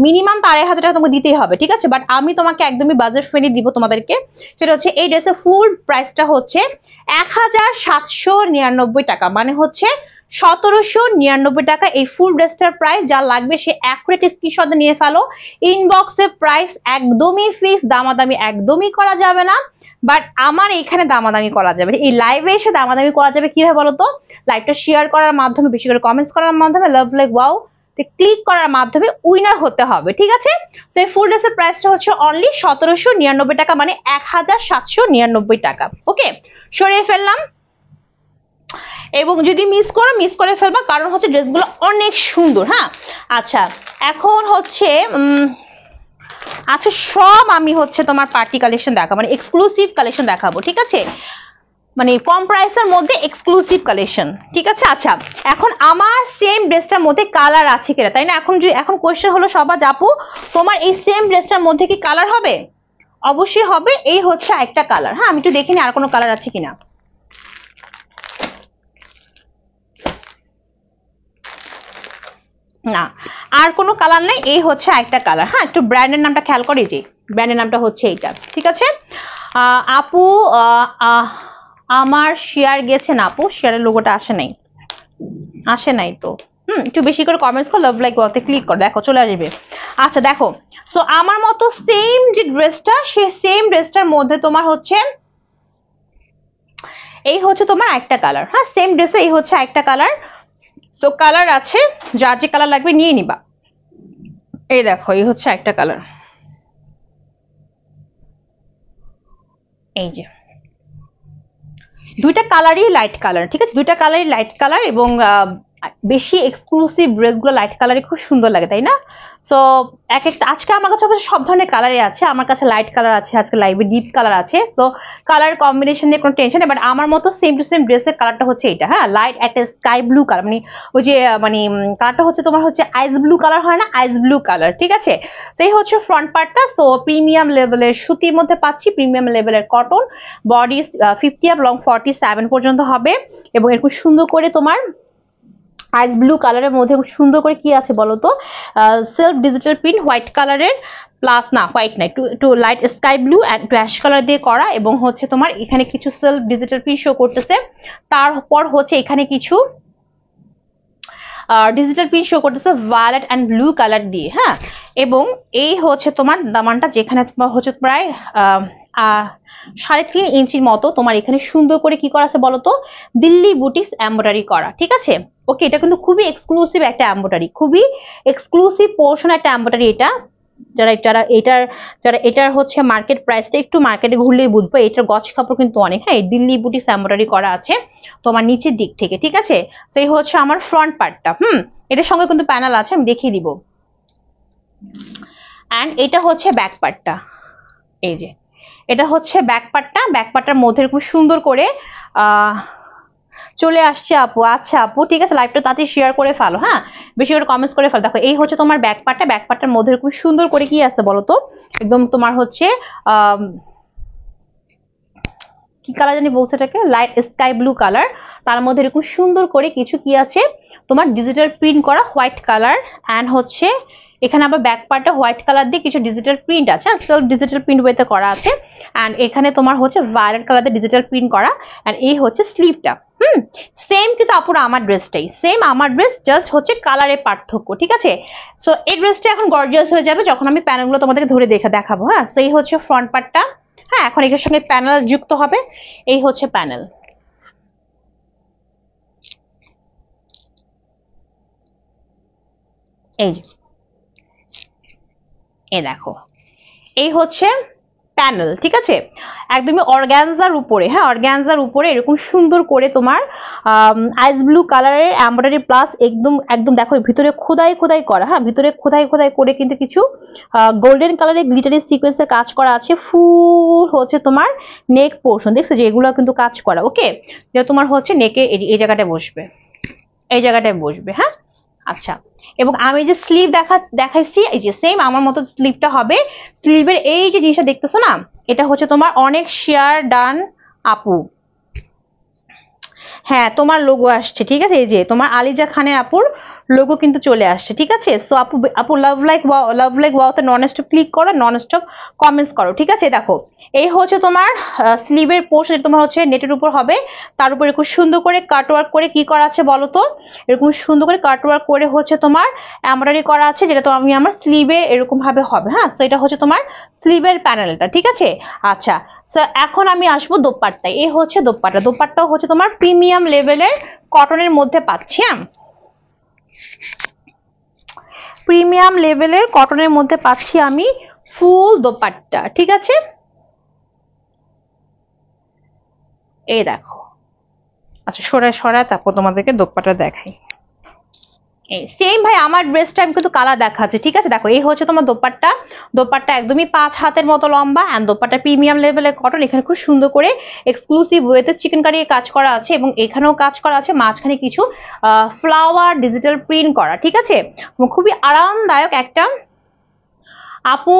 মিনিমাম 2500 টাকা তোমাকে দিতেই হবে। ঠিক আছে, বাট আমি তোমাকে একদমই বাজেট ফ্রেন্ডলি দিব তোমাদেরকে। সেটা হচ্ছে এই ড্রেসের ফুল প্রাইসটা হচ্ছে 1799 টাকা, মানে হচ্ছে 1799 টাকা এই ফুল ড্রেসটার প্রাইস। যা লাগবে সে অ্যাকুরেট স্ক্রিনশট নিয়ে ফেলো। ইনবক্সে প্রাইস একদমই ফিক্স, দামাদামি একদমই করা যাবে না। বাট আমার এখানে দামাদামি করা যাবে, এই লাইভে এসে দামাদামি করা যাবে কিভাবে বলতো? লাইভটা শেয়ার করার মাধ্যমে, বেশি করে কমেন্টস করার মাধ্যমে, লাভ লাইক ওয়াও ক্লিক করার মাধ্যমে উইনার হতে হবে, ঠিক আছে। তো এই ফুল ড্রেসের প্রাইসটা হচ্ছে অনলি 1799 টাকা, মানে 1799 টাকা। ওকে, সরিয়ে ফেললাম। এবং যদি মিস করে ফেলবা, কারণ হচ্ছে ড্রেসগুলো অনেক সুন্দর। হ্যাঁ, আচ্ছা এখন হচ্ছে আচ্ছা সব আমি হচ্ছে তোমার পার্টি কালেকশন দেখাবো, মানে এক্সক্লুসিভ কালেকশন দেখাবো, ঠিক আছে, মানে কম প্রাইসের মধ্যে এক্সক্লুসিভ কালেকশন, ঠিক আছে। আচ্ছা এখন আমার সেম ড্রেসটার মধ্যে কালার আছে কিনা, তাই না? এখন কোয়েশ্চেন হলো সবার, আপু তোমার এই সেম ড্রেসটার মধ্যে কি কালার হবে? অবশ্যই হবে। এই হচ্ছে একটা কালার। হ্যাঁ, আমি একটু দেখিনি আর কোনো কালার আছে কিনা। না, আর কোনো কালার নাই। এই হচ্ছে একটা কালার। হ্যাঁ, একটু ব্র্যান্ডের নামটা খেয়াল করে, যে ব্র্যান্ডের নামটা হচ্ছে এইটা, ঠিক আছে। আপু আমার শেয়ার গেছে না আপু, শেয়ারের লোগোটা আসে নাই তো। একটু বেশি করে কমেন্টস করো, লাভ লাইক ওয়াতে ক্লিক করো, দেখো চলে আসবে। আচ্ছা দেখো, সো আমার মতো সেম যে ড্রেসটা, সেই সেম ড্রেসটার মধ্যে তোমার হচ্ছে এই হচ্ছে তোমার একটা কালার। হ্যাঁ, সেম ড্রেসে এই হচ্ছে একটা কালার। সো কালার আছে, যার যে কালার লাগবে নিয়ে নিবা। এই দেখো, এই হচ্ছে একটা কালার। এই যে দুইটা কালারই লাইট কালার, ঠিক আছে, দুইটা কালারই লাইট কালার। এবং বেশি এক্সক্লুসিভ ড্রেসগুলো লাইট কালারে খুব সুন্দর লাগে, তাই না? সো এক একটা আজকে আমার কাছে সব ধরনের কালারই আছে। আমার কাছে লাইট কালার আছে, আজকে লাইভে ডিপ কালার আছে। সো কালার কম্বিনেশন নিয়ে কোনো টেনশন নেই। বাট আমার মতো সেম টু সেম ড্রেসের কালারটা হচ্ছে এটা। হ্যাঁ, লাইট একটা স্কাই ব্লু কালার, মানে ওই যে মানে কালারটা হচ্ছে তোমার হচ্ছে আইস ব্লু কালার হয় না, আইস ব্লু কালার, ঠিক আছে। সেই হচ্ছে ফ্রন্ট পার্টটা। সো প্রিমিয়াম লেভেলের সুতির মধ্যে পাচ্ছি, প্রিমিয়াম লেভেলের কটন, বডি 50 আপ লং 47 পর্যন্ত হবে। এবং এরকম সুন্দর করে তোমার আইস ব্লু কালারের মধ্যে সুন্দর করে কি আছে বলতো, সেলফ ডিজিটাল প্রিন্ট হোয়াইট কালারের, প্লাস না হোয়াইট না, একটু light sky blue and ash colour দিয়ে করা। এবং হচ্ছে তোমার এখানে কিছু সেলফ ডিজিটাল প্রিন্ট শো করতেছে। তারপর হচ্ছে এখানে কিছু ডিজিটাল প্রিন্ট শো করতেছে ভায়োলেট অ্যান্ড ব্লু কালার দিয়ে। হ্যাঁ, এবং এই হচ্ছে তোমার দামানটা, যেখানে তোমার হচ্ছে প্রায় 3.5 ইঞ্চির মতো তোমার এখানে সুন্দর করে কি করা আছে বলতো, দিল্লি বুটিক্স এমব্রয়ডারি করা, ঠিক আছে। ওকে, এটা কিন্তু খুবই এক্সক্লুসিভ একটা এমব্রয়ডারি, খুবই এক্সক্লুসিভ পোর্শন একটা এমব্রয়ডারি এটা। যারা এটার হচ্ছে মার্কেট প্রাইসটা একটু মার্কেটে ঘুরলেই বুঝবে, এটার গজ কাপড় কিন্তু অনেক। হ্যাঁ, দিল্লি বুটিক্স এমব্রয়ডারি করা আছে তোমার নিচের দিক থেকে, ঠিক আছে। তো এই হচ্ছে আমার ফ্রন্ট পার্টটা। এটার সঙ্গে কিন্তু প্যানেল আছে, আমি দেখিয়ে দিব। অ্যান্ড এটা হচ্ছে ব্যাক পার্টটা। এই যে এটা হচ্ছে ব্যাক পার্টটার মধ্যে খুব সুন্দর করে চলে আসছে আপু। আচ্ছা আপু, ঠিক আছে, লাইভটা তাতে শেয়ার করে ফেলো। হ্যাঁ, বেশি করে কমেন্টস করে ফেলো। দেখো এই হচ্ছে তোমার ব্যাক পার্টটার মধ্যে খুব সুন্দর করে কি আছে বলতো, একদম তোমার হচ্ছে কি কালার জানি বলছে এটাকে, লাইট স্কাই ব্লু কালার। তার মধ্যে এরকম সুন্দর করে কিছু কি আছে তোমার ডিজিটাল প্রিন্ট করা হোয়াইট কালার। অ্যান্ড হচ্ছে এখানে আবার ব্যাক পার্টটা হোয়াইট কালার দিয়ে কিছু ডিজিটাল প্রিন্ট আছে, সেলফ ডিজিটাল প্রিন্ট ওয়েতে করা আছে। অ্যান্ড এখানে তোমার হচ্ছে ভায়োলেট কালার দিয়ে ডিজিটাল প্রিন্ট করা। অ্যান্ড এই হচ্ছে স্লিভটা। সেম কিন্তু আপুরা আমার ড্রেসটাই সেম, আমার ড্রেস জাস্ট হচ্ছে কালারের পার্থক্য, ঠিক আছে। সো এই ড্রেসটা এখন গর্জিয়াস হয়ে যাবে যখন আমি প্যানেলগুলো তোমাদেরকে ধরে দেখাবো। হ্যাঁ, সো এই হচ্ছে ফ্রন্ট পার্টটা। হ্যাঁ, এখন এটার সঙ্গে প্যানেল যুক্ত হবে। এই হচ্ছে প্যানেল। এই যে এই দেখো, এই হচ্ছে প্যানেল, ঠিক আছে, একদমই অর্গানজার উপরে। হ্যাঁ, অর্গানজার উপরে এরকম সুন্দর করে তোমার আইস ব্লু কালারের এমব্রয়ডারি প্লাস একদম দেখো ভিতরে খোদাই করা। হ্যাঁ, ভিতরে খোদাই করে কিন্তু কিছু গোল্ডেন কালারের গ্লিটারি সিকোয়েন্সের কাজ করা আছে। ফুল হচ্ছে তোমার নেক পোর্শন, দেখছো যে এগুলো কিন্তু কাজ করা। ওকে, যে তোমার হচ্ছে নেকে এই জায়গাটায় বসবে, এই জায়গাটায় বসবে। হ্যাঁ, আচ্ছা, এবং আমি যে স্লিভ দেখাইছি, এই যে সেম আমার মতো স্লিভটা হবে। স্লিভের এই যে জিনিসটা দেখতেছো না, এটা হচ্ছে তোমার অনেক শেয়ার ডান আপু। হ্যাঁ, তোমার লোগো আসছে, ঠিক আছে, এই যে তোমার আলিজা খানের আপুর লোগো কিন্তু চলে আসছে, ঠিক আছে। সো আপু লাভ লাইক ওয়াওতে নন স্টপ ক্লিক করো, নন স্টপ কমেন্টস করো, ঠিক আছে। দেখো এই হচ্ছে তোমার স্লিভের পোর্শন, তোমার হচ্ছে নেটের উপর হবে। তার উপর এরকম সুন্দর করে কাটওয়ার্ক করে কি করা আছে বলো তো, এরকম সুন্দর করে কাটওয়ার্ক করে হচ্ছে তোমার এমব্রয়ডারি করা আছে, যেটা তো আমি আমার স্লিভে এরকম ভাবে হবে। হ্যাঁ, সো এটা হচ্ছে তোমার স্লিভের প্যানেলটা, ঠিক আছে। আচ্ছা, সো এখন আমি আসবো দোপাট্টায়। এই হচ্ছে দোপাট্টাও হচ্ছে তোমার প্রিমিয়াম লেভেলের কটনের মধ্যে পাচ্ছি। প্রিমিয়াম লেভেলের কটনের মধ্যে পাচ্ছি আমি ফুল দোপাট্টা, ঠিক আছে। এই দেখো, আচ্ছা সরায় তারপর তোমাদেরকে দোপাট্টা দেখাই। সেম ভাই আমার ড্রেসটা আমি কিন্তু কালার দেখাচ্ছি, ঠিক আছে। দেখো এই হচ্ছে তোমার দোপাট্টা, দোপাট্টা একদমই 5 হাতের মতো লম্বা অ্যান্ড দোপাট্টা প্রিমিয়াম লেভেলের কটন। এখানে খুব সুন্দর করে এক্সক্লুসিভ ওয়েতে চিকেন কারি কাজ করা আছে এবং এখানেও কাজ করা আছে, মাঝখানে কিছু ফ্লাওয়ার ডিজিটাল প্রিন্ট করা, ঠিক আছে। খুবই আরামদায়ক একটা আপু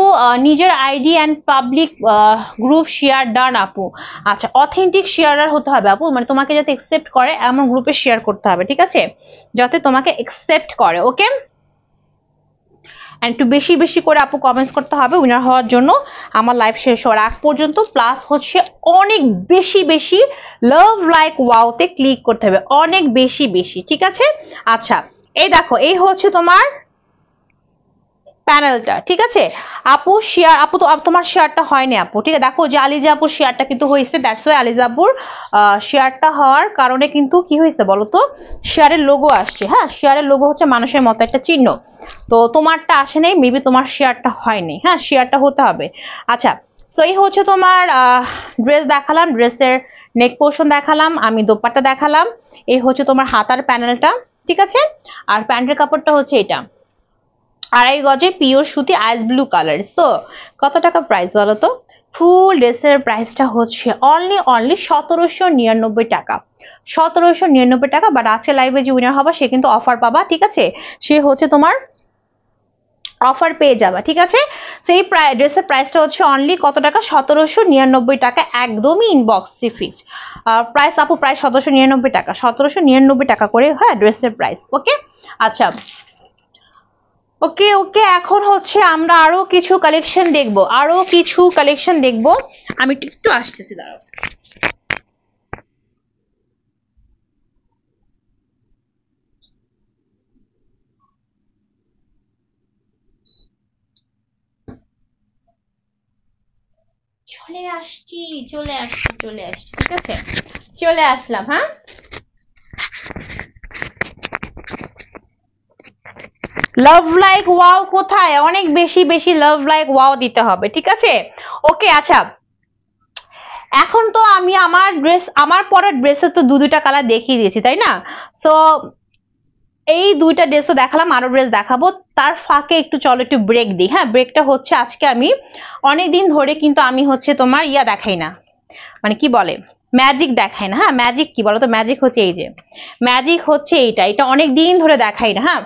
নিজের ID and public group share done আপু। আচ্ছা অথেন্টিক শেয়ারার হতে হবে আপু, মানে তোমাকে যাতে একসেপ্ট করে এমন গ্রুপে শেয়ার করতে হবে, ঠিক আছে, যাতে তোমাকে একসেপ্ট করে, ওকে। একটু বেশি বেশি করে আপু কমেন্টস করতে হবে উইনার হওয়ার জন্য আমার লাইভ শেষ হওয়ার আগ পর্যন্ত। প্লাস হচ্ছে অনেক বেশি বেশি লাভ লাইক ওয়াওতে ক্লিক করতে হবে, অনেক বেশি বেশি, ঠিক আছে। আচ্ছা এই দেখো এই হচ্ছে তোমার প্যানেলটা, ঠিক আছে। আপু শেয়ার, আপু তো তোমার শেয়ারটা হয়নি আপু, ঠিক আছে। দেখো যে আলিজা আপুর শেয়ারটা কিন্তু হয়েছে, দ্যাটস ওয়াই আলিজা আপুর শেয়ারটা হওয়ার কারণে কিন্তু কি হয়েছে বলো তো, শেয়ারের লোগো আসছে, হ্যাঁ শেয়ারের লোগো হচ্ছে মানুষের মতো একটা চিহ্ন, তো তোমারটা আসে নাই, মেবি তোমার শেয়ারটা হয়নি, হ্যাঁ শেয়ারটা হতে হবে। আচ্ছা সো এই হচ্ছে তোমার ড্রেস দেখালাম, ড্রেসের নেক পোর্শন দেখালাম, আমি দোপাট্টা দেখালাম, এই হচ্ছে তোমার হাতার প্যানেলটা, ঠিক আছে। আর প্যান্টের কাপড়টা হচ্ছে এটা 2.5 গজের পিওর সুতি আইস ব্লু কালার। সো কত টাকা প্রাইস বলো তো? ফুল ড্রেসের প্রাইসটা হচ্ছে অনলি 1799 টাকা, 1799 টাকা। বাট আজকে লাইভে যে উইনার হবে সে কিন্তু অফার পাবা, ঠিক আছে, সে হচ্ছে তোমার অফার পেয়ে যাবা, ঠিক আছে। সেই ড্রেসের প্রাইসটা হচ্ছে অনলি কত টাকা, 1799 টাকা, একদমই ইনবক্সে ফিক্সড প্রাইস আপু, প্রাইস 1799 টাকা, 1799 টাকা করে, হ্যাঁ ড্রেসের প্রাইস, ওকে। আচ্ছা ওকে ওকে, এখন হচ্ছে আমরা আরো কিছু কালেকশন দেখবো, আরো কিছু কালেকশন দেখবো। আমি একটু আসতেছি, দাঁড়াও। চলে আসছি, ঠিক আছে, চলে আসলাম, হ্যাঁ। লাভ লাইক ওয়াও কোথায়, অনেক বেশি বেশি লাভ লাইক ওয়াও দিতে হবে, ঠিক আছে, ওকে। আচ্ছা এখন তো আমি আমার ড্রেস, আমার পরের ড্রেসের তো দুইটা কালার দেখিয়ে দিয়েছি, তাই না। সো এই দুইটা ড্রেসও দেখালাম, আরো ড্রেস দেখাবো, তার ফাঁকে একটু চলো একটু ব্রেক দিই, হ্যাঁ। ব্রেকটা হচ্ছে আজকে আমি অনেকদিন ধরে কিন্তু আমি হচ্ছে তোমার ইয়া দেখাই না, মানে কি বলে ম্যাজিক দেখাই না, হ্যাঁ। ম্যাজিক কি বলো তো, ম্যাজিক হচ্ছে এই যে, ম্যাজিক হচ্ছে এইটা, এটা অনেক দিন ধরে দেখাই না, হ্যাঁ।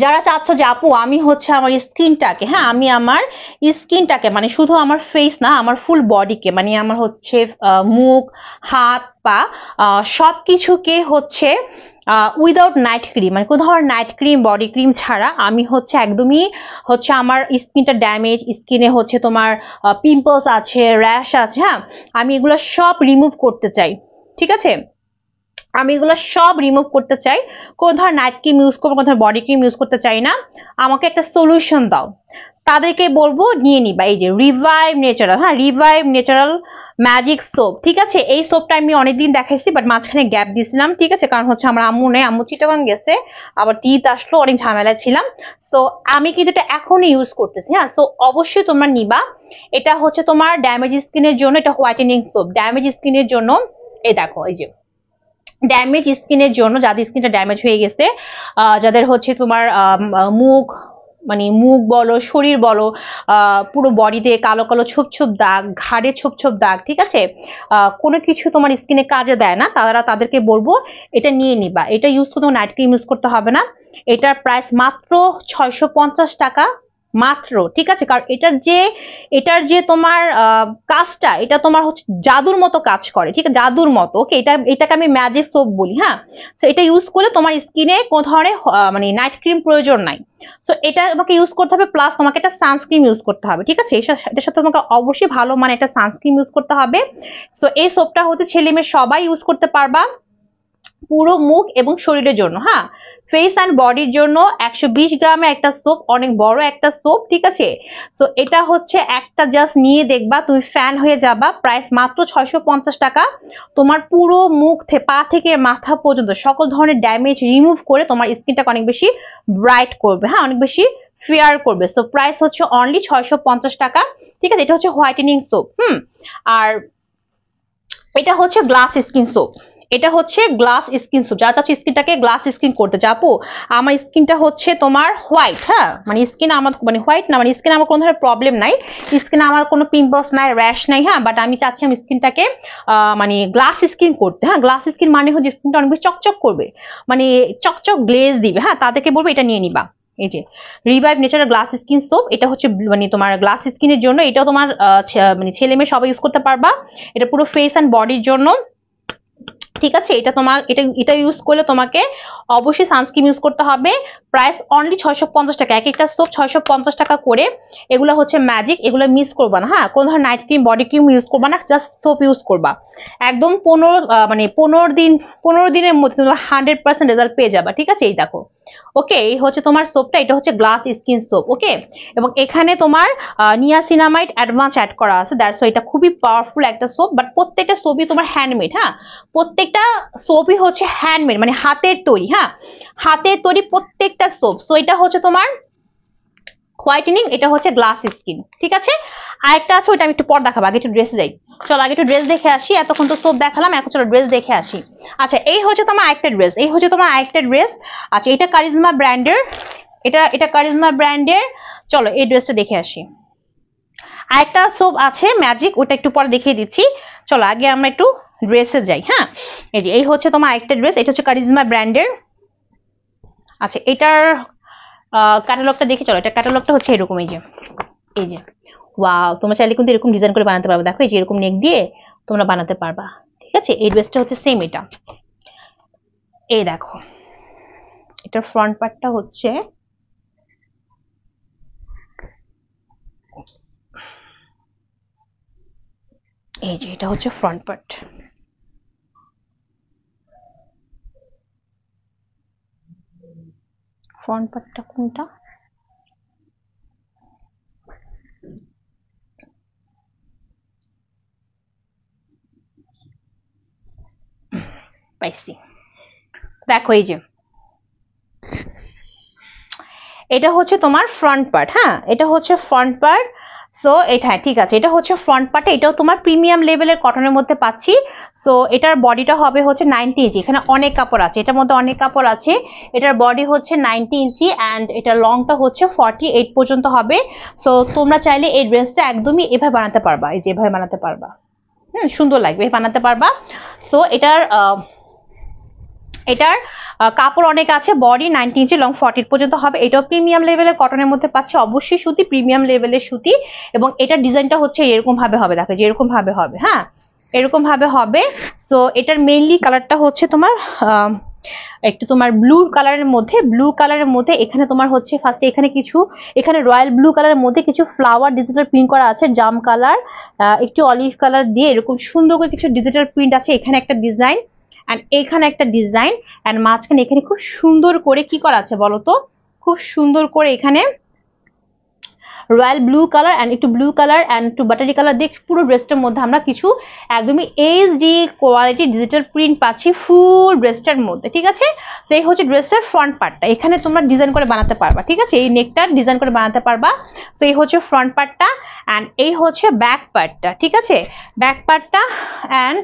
যারা চাচ্ছ যে আপু আমি হচ্ছে আমার স্কিনটাকে, হ্যাঁ আমি আমার স্কিনটাকে মানে শুধু আমার ফেস না, আমার ফুল বডিকে, মানে আমার হচ্ছে মুখ হাত পা সবকিছুকে হচ্ছে উইদাউট নাইট ক্রিম, মানে কোনো ধরনের নাইট ক্রিম বডি ক্রিম ছাড়া আমি হচ্ছে একদমই হচ্ছে আমার স্কিনটা ড্যামেজ, স্কিনে হচ্ছে তোমার পিম্পলস আছে, র্যাশ আছে, হ্যাঁ আমি এগুলো সব রিমুভ করতে চাই, ঠিক আছে। আমি এগুলো সব রিমুভ করতে চাই, কোন ধর নাইট ক্রিম ইউজ করবো, কোন ধর বডি ক্রিম ইউজ করতে চাই না, আমাকে একটা সলিউশন দাও। তাদেরকে বলবো নিয়ে নিবা এই যে রিভাইভ ন্যাচারাল, হ্যাঁ রিভাইভ ন্যাচারাল ম্যাজিক সোপ, ঠিক আছে। এই সোপটা আমি অনেকদিন দেখাইছি বাট মাঝখানে গ্যাপ দিয়েছিলাম, ঠিক আছে, কারণ হচ্ছে আমার আম্মু নেই, আম্মু চিটাগাং গেছে, আবার ঈদ আসলো, অনেক ঝামেলায় ছিলাম। সো আমি কিন্তু এটা এখনই ইউজ করতেছি, হ্যাঁ। সো অবশ্যই তোমরা নিবা, এটা হচ্ছে তোমার ড্যামেজ স্কিনের জন্য, এটা হোয়াইটেনিং সোপ ড্যামেজ স্কিনের জন্য। এই দেখো এই যে ড্যামেজ স্কিনের জন্য, যাদের স্কিনটা ড্যামেজ হয়ে গেছে, যাদের হচ্ছে তোমার মুখ, মানে মুখ বলো শরীর বলো পুরো বডিতে কালো কালো ছোপ ছোপ দাগ, ঘাড়ে ছোপ ছোপ দাগ, ঠিক আছে, কোনো কিছু তোমার স্কিনে কাজে দেয় না, তাদেরকে বলবো এটা নিয়ে নিবা। এটা ইউজ করতে নাইট ক্রিম ইউজ করতে হবে না, এটার প্রাইস মাত্র 650 টাকা মাত্র, ঠিক আছে। কারণ এটার যে তোমার কাজটা, এটা তোমার হচ্ছে জাদুর মতো কাজ করে, ঠিক আছে, জাদুর মতো, ওকে। এটাকে আমি ম্যাজিক সোপ বলি, হ্যাঁ। সো এটা ইউজ করলে তোমার স্কিনে কোনো ধরনের মানে নাইট ক্রিম প্রয়োজন নাই। সো এটা তোমাকে ইউজ করতে হবে, প্লাস তোমাকে একটা সানস্ক্রিন ইউজ করতে হবে, ঠিক আছে। এটার সাথে তোমাকে অবশ্যই ভালো মানে একটা সানস্ক্রিন ইউজ করতে হবে। সো এই সোপটা হচ্ছে ছেলে মেয়ে সবাই ইউজ করতে পারবা, পুরো মুখ এবং শরীরের জন্য, হ্যাঁ ফেস অ্যান্ড বডির জন্য 120 গ্রামে একটা সোপ, অনেক বড় একটা সোপ, ঠিক আছে। সো এটা হচ্ছে একটা জাস্ট নিয়ে দেখবা তুমি ফ্যান হয়ে যাবা। প্রাইস মাত্র 650 টাকা। তোমার পুরো মুখ পা থেকে মাথা পর্যন্ত সকল ধরনের ড্যামেজ রিমুভ করে তোমার স্কিনটাকে অনেক বেশি ব্রাইট করবে, হ্যাঁ, অনেক বেশি ফেয়ার করবে। সো প্রাইস হচ্ছে অনলি 650 টাকা, ঠিক আছে। এটা হচ্ছে হোয়াইটেনিং সোপ। আর এটা হচ্ছে গ্লাস স্কিন সোপ। এটা হচ্ছে গ্লাস স্কিন সোপ। যারা চাচ্ছ স্কিনটাকে গ্লাস স্কিন করতে চাপো, আমার স্কিনটা হচ্ছে তোমার হোয়াইট, হ্যাঁ, মানে স্কিন আমার মানে হোয়াইট না, মানে স্কিন আমার কোনো ধরনের প্রবলেম নাই, স্কিনে আমার কোনো পিম্পলস নাই, র্যাশ নাই, হ্যাঁ, বাট আমি চাচ্ছি আমি স্কিনটাকে মানে গ্লাস স্কিন করতে। হ্যাঁ, গ্লাস স্কিন মানে হচ্ছে স্কিনটা অনেক বেশি চকচক করবে, মানে চকচক গ্লেজ দিবে। হ্যাঁ, তাদেরকে বলবো এটা নিয়ে নিবা। এই যে revive natural glass skin soap, এটা হচ্ছে মানে তোমার গ্লাস স্কিনের জন্য। এটাও তোমার মানে ছেলে মেয়ে সবাই ইউজ করতে পারবা। এটা পুরো ফেস অ্যান্ড বডির জন্য, ঠিক আছে। এটা তোমার এটা ইউজ করলে তোমাকে অবশ্যই সানস্ক্রিন ইউজ করতে হবে। প্রাইস অনলি 650 টাকা। এক একটা সোপ 650 টাকা করে। এগুলো হচ্ছে ম্যাজিক, এগুলো মিস করবা না, হ্যাঁ, কোন ধরনের night cream body cream use করবা না, জাস্ট সোপ ইউজ করবা। একদম 15 দিনের মধ্যে তোমরা 100% রেজাল্ট পেয়ে যাবা, ঠিক আছে। এই দেখো, ওকে, এই হচ্ছে তোমার সোপটা, এটা হচ্ছে গ্লাস স্কিন সোপ, ওকে। এবং এখানে তোমার নিয়াসিনামাইড অ্যাডভান্স অ্যাড করা আছে, দ্যাটস ওয়াই এটা খুবই পাওয়ারফুল একটা সোপ। বাট প্রত্যেকটা সোপই তোমার হ্যান্ডমেড, হ্যাঁ, প্রত্যেকটা সোপই হচ্ছে হ্যান্ডমেড, মানে হাতের তৈরি, হ্যাঁ, হাতের তৈরি প্রত্যেকটা সোপ। সো এটা হচ্ছে তোমার হোয়াইটেনিং, এটা হচ্ছে গ্লাস স্কিন, ঠিক আছে। আরেকটা আছে, ওইটা আমি একটু পর দেখাবো, আগে একটু ড্রেসে যাই। চলো আগে একটু ড্রেস দেখে আসি, এতক্ষণ তো সোপ দেখালাম, এখন চলো ড্রেস দেখে আসি। আচ্ছা, এই হচ্ছে তোমার আরেকটা ড্রেস, এই হচ্ছে তোমার আরেকটা ড্রেস। আচ্ছা, এটা কারিজমা ব্র্যান্ডের, এটা কারিজমা ব্র্যান্ডের। চলো এই ড্রেসটা দেখে আসি। আরেকটা সোপ আছে ম্যাজিক, ওটা একটু পরে দেখিয়ে দিচ্ছি। চলো আগে আমরা একটু ড্রেসে যাই। হ্যাঁ, এই যে এই হচ্ছে তোমার আরেকটা ড্রেস, এটা হচ্ছে কারিজমা ব্র্যান্ডের। আচ্ছা, এটার ক্যাটালগটা দেখে চলো, এটা ক্যাটালগটা হচ্ছে এরকম, এই যে ওয়াও, তোমরা চাইলে কিন্তু এরকম ডিজাইন করে বানাতে পারবে। দেখো এই যে এরকম নেক দিয়ে তোমরা বানাতে পারবা, ঠিক আছে। এই ড্রেসটা হচ্ছে সেম এটা, এই দেখো এটার ফ্রন্ট পার্টটা হচ্ছে এই যে, এটা হচ্ছে ফ্রন্ট পার্ট। ফ্রন্ট পার্টটা কোনটা? পাইছি, দেখো এই যে এটা হচ্ছে তোমার ফ্রন্ট পার্ট, হ্যাঁ, এটা হচ্ছে ফ্রন্ট পার্ট। সো এটা ঠিক আছে, এটা হচ্ছে ফ্রন্ট পার্টে, এটাও তোমার প্রিমিয়াম লেভেলের কটনের মধ্যে পাচ্ছি। সো এটার বডিটা হবে হচ্ছে 90 ইঞ্চি, এখানে অনেক কাপড় আছে, এটার মধ্যে অনেক কাপড় আছে। এটার বডি হচ্ছে 90 ইঞ্চি অ্যান্ড এটার লংটা হচ্ছে 48 পর্যন্ত হবে। সো তোমরা চাইলে এই ড্রেসটা একদমই এভাবে বানাতে পারবা, এই যে এভাবে বানাতে পারবা, সুন্দর লাগবে, বানাতে পারবা। সো এটার কাপড় অনেক আছে, বডি 90 ইঞ্চি, লং 40 পর্যন্ত হবে। এটাও প্রিমিয়াম লেভেলের কটনের মধ্যে পাচ্ছে, অবশ্যই সুতি, প্রিমিয়াম লেভেলের সুতি। এবং এটার ডিজাইনটা হচ্ছে এরকম ভাবে হবে, দেখো যে এরকম ভাবে হবে, হ্যাঁ, এরকম ভাবে হবে। সো এটার মেইনলি কালারটা হচ্ছে তোমার একটু তোমার ব্লু কালারের মধ্যে, এখানে তোমার হচ্ছে ফার্স্টে এখানে রয়্যাল ব্লু কালারের মধ্যে কিছু ফ্লাওয়ার ডিজিটাল প্রিন্ট করা আছে, জাম কালার, একটু অলিভ কালার দিয়ে এরকম সুন্দর করে কিছু ডিজিটাল প্রিন্ট আছে। এখানে একটা ডিজাইন এন্ড এখানে একটা ডিজাইন এন্ড মাঝখানে এখানে খুব সুন্দর করে কি করা আছে বলতো, খুব সুন্দর করে এখানে রয়্যাল ব্লু কালার এন্ড একটু ব্লু কালার এন্ড একটু বাটারি কালার দিয়ে পুরো ড্রেসটার মধ্যে আমরা কিছু একদমই এইচডি কোয়ালিটি ডিজিটাল প্রিন্ট পাচ্ছি ফুল ড্রেসটার মধ্যে, ঠিক আছে। তো এই হচ্ছে ড্রেসের ফ্রন্ট পার্টটা, এখানে তোমরা ডিজাইন করে বানাতে পারবা, ঠিক আছে, এই নেকটা ডিজাইন করে বানাতে পারবা। তো এই হচ্ছে ফ্রন্ট পার্টটা এন্ড এই হচ্ছে ব্যাক পার্টটা, ঠিক আছে। ব্যাক পার্টটা এন্ড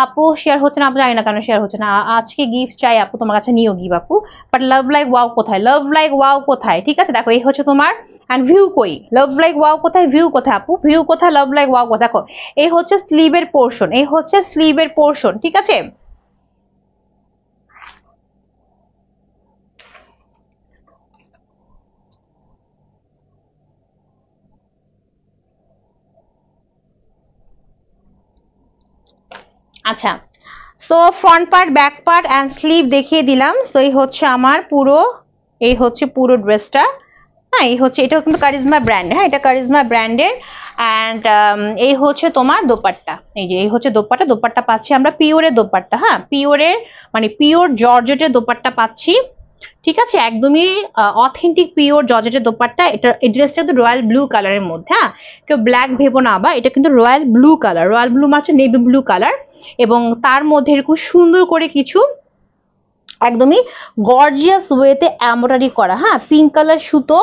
আপু শেয়ার হচ্ছে না, আপু জানি না কেন শেয়ার হচ্ছে না। আজকে গিফট চাই আপু, তোমার কাছে নিও গিফট আপু, বাট লাভ লাইক ওয়াও কোথায়, লাভ লাইক ওয়াও কোথায়, ঠিক আছে। দেখো এই হচ্ছে তোমার এন্ড ভিউ কই, লাভ লাইক ওয়াও কোথায়, ভিউ কোথায় আপু, ভিউ কোথায়, লাভ লাইক ওয়াও কোথায়। দেখো এই হচ্ছে স্লিভের পোর্শন, এই হচ্ছে স্লিভের পোর্শন, ঠিক আছে। আচ্ছা, so front part, back part and sleeve দেখিয়ে দিলাম। সো এই হচ্ছে আমার পুরো, এই হচ্ছে পুরো ড্রেসটা, হ্যাঁ, এই হচ্ছে, এটা কিন্তু কারিজমা ব্র্যান্ড, হ্যাঁ, এটা কারিজমা ব্র্যান্ডের। অ্যান্ড এই হচ্ছে তোমার দোপাট্টা, এই যে এই হচ্ছে দোপাট্টা পাচ্ছি আমরা পিওরের দোপাট্টা, হ্যাঁ, পিওরের মানে পিওর জর্জেটের দোপাট্টা পাচ্ছি। ঠিক আছে, একদমই অথেন্টিক পিওর জর্জেটের দোপাট্টা। এটা এই ড্রেসটা কিন্তু রয়্যাল ব্লু কালারের মধ্যে, হ্যাঁ কেউ ব্ল্যাক ভেবো না, বা এটা কিন্তু royal blue colour, royal blue মানে নেভি ব্লু কালার, এবং তার মধ্যে এরকম সুন্দর করে কিছু একদমই গর্জিয়াস ওয়েতে এমব্রয়ডারি করা, হ্যাঁ পিঙ্ক কালার সুতো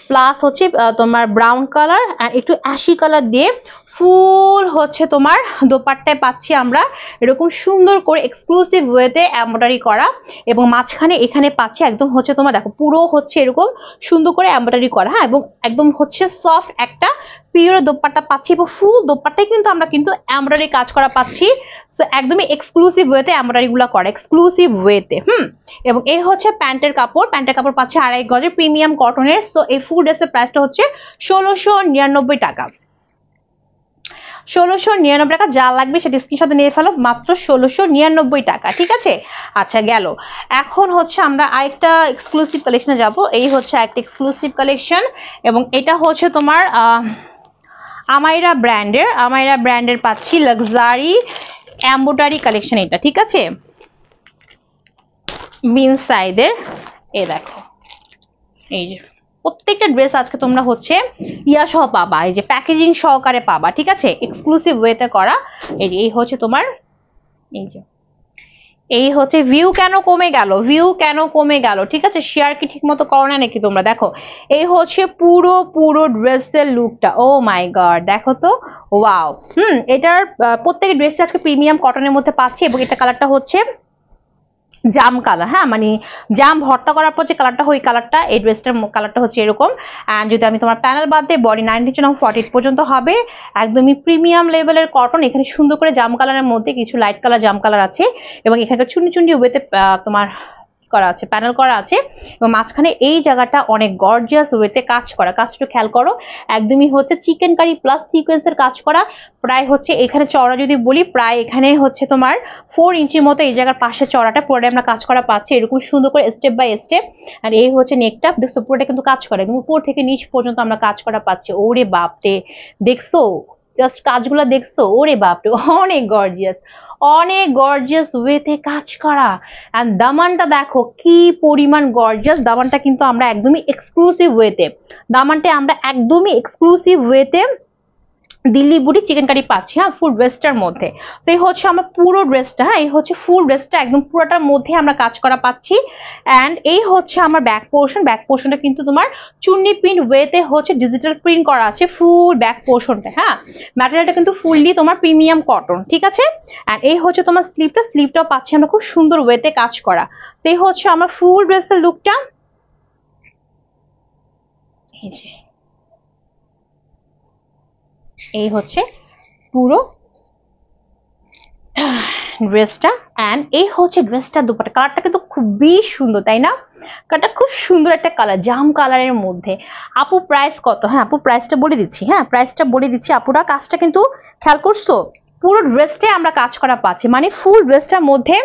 প্লাস হচ্ছে তোমার ব্রাউন কালার একটু অ্যাশি কালার দিয়ে ফুল হচ্ছে তোমার দোপাট্টায় পাচ্ছি আমরা এরকম সুন্দর করে এক্সক্লুসিভ ওয়েতে এমব্রয়ডারি করা, এবং মাঝখানে এখানে পাচ্ছি একদম হচ্ছে তোমার দেখো পুরো হচ্ছে এরকম সুন্দর করে এমব্রয়ডারি করা, হ্যাঁ এবং একদম হচ্ছে সফট একটা পিওর দোপাট্টা পাচ্ছি, এবং ফুল দোপাট্টায় কিন্তু আমরা কিন্তু এমব্রয়ডারি কাজ করা পাচ্ছি। সো একদমই এক্সক্লুসিভ ওয়েতে এমব্রয়ডারি গুলো করা, এক্সক্লুসিভ ওয়েতে। এবং এই হচ্ছে প্যান্টের কাপড়, প্যান্টের কাপড় পাচ্ছে 2.5 গজের প্রিমিয়াম কটনের। সো এই ফুল ড্রেসের প্রাইসটা হচ্ছে 1699 টাকা। 1699 টাকা, যা লাগবে সেটা স্ক্রিনশট নিয়ে ফেলো, মাত্র 1699 টাকা। ঠিক আছে, আচ্ছা গেল। এখন হচ্ছে আমরা আরেকটা এক্সক্লুসিভ কালেকশনে যাব। এই হচ্ছে একটা এক্সক্লুসিভ কালেকশন, এবং এটা হচ্ছে তোমার আমাইরা ব্র্যান্ডের পাচ্ছি লাক্সারি এমব্রয়ডারি কালেকশন এটা। ঠিক আছে, বিন সাইদের এই দেখো, এই যে প্রত্যেকটা ড্রেস আজকে তোমরা হচ্ছে ইয়া সহ পাবা, এই যে প্যাকেজিং সহকারে পাবা। ঠিক আছে, এক্সক্লুসিভ ওয়েতে করা। এই হচ্ছে তোমার, এই হচ্ছে ভিউ কেন কমে গেল, ঠিক আছে শেয়ার কি ঠিক মতো করো না নাকি তোমরা? দেখো এই হচ্ছে পুরো ড্রেসের লুকটা, ও মাই গড দেখো তো, ওয়াও। এটার প্রত্যেক ড্রেসে আজকে প্রিমিয়াম কটনের মধ্যে পাচ্ছি, এবং এটা কালারটা হচ্ছে জাম কালার, হ্যাঁ মানে জাম ভর্তা করার পর যে কালারটা হয়, ওই কালারটা, এই ড্রেসটার কালারটা হচ্ছে এরকম। অ্যান্ড যদি আমি তোমার প্যানেল বাদ দিয়ে বডি 19-48 পর্যন্ত হবে, একদমই প্রিমিয়াম লেভেলের কটন। এখানে সুন্দর করে জাম কালারের মধ্যে কিছু লাইট কালার জাম কালার আছে, এবং এখানে চুন্ডি ওয়েতে তোমার করা আছে, প্যানেল করা আছে, এবং মাঝখানে এই জায়গাটা অনেক গর্জিয়াস ওয়েতে কাজ করা। কাজটা একটু খেয়াল করো, একদমই হচ্ছে চিকেন কারি প্লাস সিকোয়েন্সের কাজ করা। প্রায় হচ্ছে এখানে চওড়া যদি বলি, প্রায় এখানে হচ্ছে তোমার 4 ইঞ্চির মতো এই জায়গার পাশে চওড়াটা পুরোটাই আমরা কাজ করা পাচ্ছি, এরকম সুন্দর করে স্টেপ বাই স্টেপ। আর এই হচ্ছে নেকটা, দেখছো পুরোটা কিন্তু কাজ করে, এবং উপর থেকে নিচ পর্যন্ত আমরা কাজ করা পাচ্ছি। ওরে বাপরে, দেখছো জাস্ট কাজগুলো দেখছো, ওরে বাপরে অনেক গর্জিয়াস ওয়েতে কাজ করা। এন্ড দামানটা দেখো কি পরিমাণ গর্জিয়াস, দামানটা কিন্তু আমরা একদমই এক্সক্লুসিভ ওয়েতে দিল্লি বুটি চিকেন কারি পাচ্ছি, হ্যাঁ ফুল ড্রেসটার মধ্যে। তো এই হচ্ছে আমার পুরো ড্রেসটা, হ্যাঁ এই হচ্ছে ফুল ড্রেসটা একদম পুরোটার মধ্যে আমরা কাজ করা পাচ্ছি। অ্যান্ড এই হচ্ছে আমার ব্যাক পোর্শনটা কিন্তু তোমার চুন্নি প্রিন্ট ওয়েতে হচ্ছে ডিজিটাল প্রিন্ট করা আছে ফুল ব্যাক পোর্শনটা, হ্যাঁ ম্যাটেরিয়ালটা কিন্তু ফুললি তোমার প্রিমিয়াম কটন। ঠিক আছে, অ্যান্ড এই হচ্ছে তোমার স্লিভটাও পাচ্ছি আমরা খুব সুন্দর ওয়েতে কাজ করা। তো এই হচ্ছে আমার ফুল ড্রেসের লুকটা, এই যে এই হচ্ছে পুরো ড্রেসটা। অ্যান্ড এই হচ্ছে ড্রেসটা দুপাট্টা, কালারটা কিন্তু খুবই সুন্দর তাই না? কালারটা খুব সুন্দর একটা কালার, জাম কালারের মধ্যে। আপু প্রাইস কত? হ্যাঁ আপু প্রাইসটা বলে দিচ্ছি, আপুরা কাজটা কিন্তু খেয়াল করছো, পুরো ড্রেসটাই আমরা কাজ করা পাচ্ছি, মানে ফুল ড্রেসটার মধ্যে।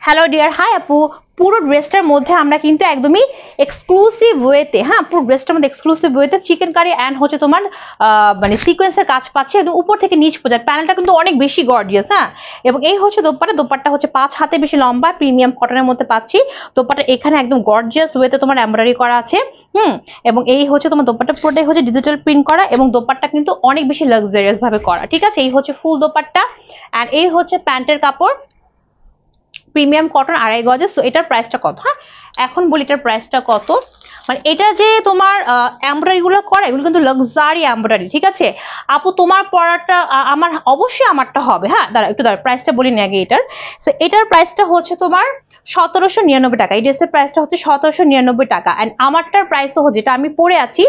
হ্যালো ডিয়ার, হাই আপু। পুরো ড্রেসটার মধ্যে আমরা কিন্তু একদমই এক্সক্লুসিভ ওয়েতে, হ্যাঁ পুরো ড্রেসটার মধ্যে এক্সক্লুসিভ ওয়েতে চিকেন কারি অ্যান্ড হচ্ছে তোমার মানে সিকোয়েন্সের কাজ পাচ্ছে, একদম উপর থেকে নিচ পর্যন্ত। প্যানেলটা কিন্তু অনেক বেশি গর্জিয়াস, হ্যাঁ। এবং এই হচ্ছে দোপাট্টা হচ্ছে 5 হাতে বেশি লম্বা, প্রিমিয়াম কটনের মধ্যে পাচ্ছি। দোপাট্টা এখানে একদম গর্জিয়াস ওয়েতে তোমার এমব্রয়ডারি করা আছে, এবং এই হচ্ছে তোমার দোপাট্টা পুরোটাই হচ্ছে ডিজিটাল প্রিন্ট করা, এবং দোপাট্টা কিন্তু অনেক বেশি লাক্সারিয়াস ভাবে করা। ঠিক আছে, এই হচ্ছে ফুল দোপাট্টা, অ্যান্ড এই হচ্ছে প্যান্টের কাপড় প্রিমিয়াম কটন 2.5 গজে। সো এটার প্রাইসটা কত? হ্যাঁ এখন বলি এটার প্রাইসটা কত। মানে এটা যে তোমার এমব্রয়ডারি গুলো করা, এগুলো কিন্তু লাক্সারি এমব্রয়ডারি। ঠিক আছে আপু, তোমার পরাটা আমার অবশ্যই আমারটা হবে। হ্যাঁ দাঁড়া একটু দাঁড়া, প্রাইসটা বলি নি আগে এটার। সো এটার প্রাইসটা হচ্ছে তোমার 1799 টাকা। এই ড্রেসের প্রাইসটা হচ্ছে 1799 টাকা। অ্যান্ড আমারটার প্রাইসও হচ্ছে, যেটা আমি পরে আছি,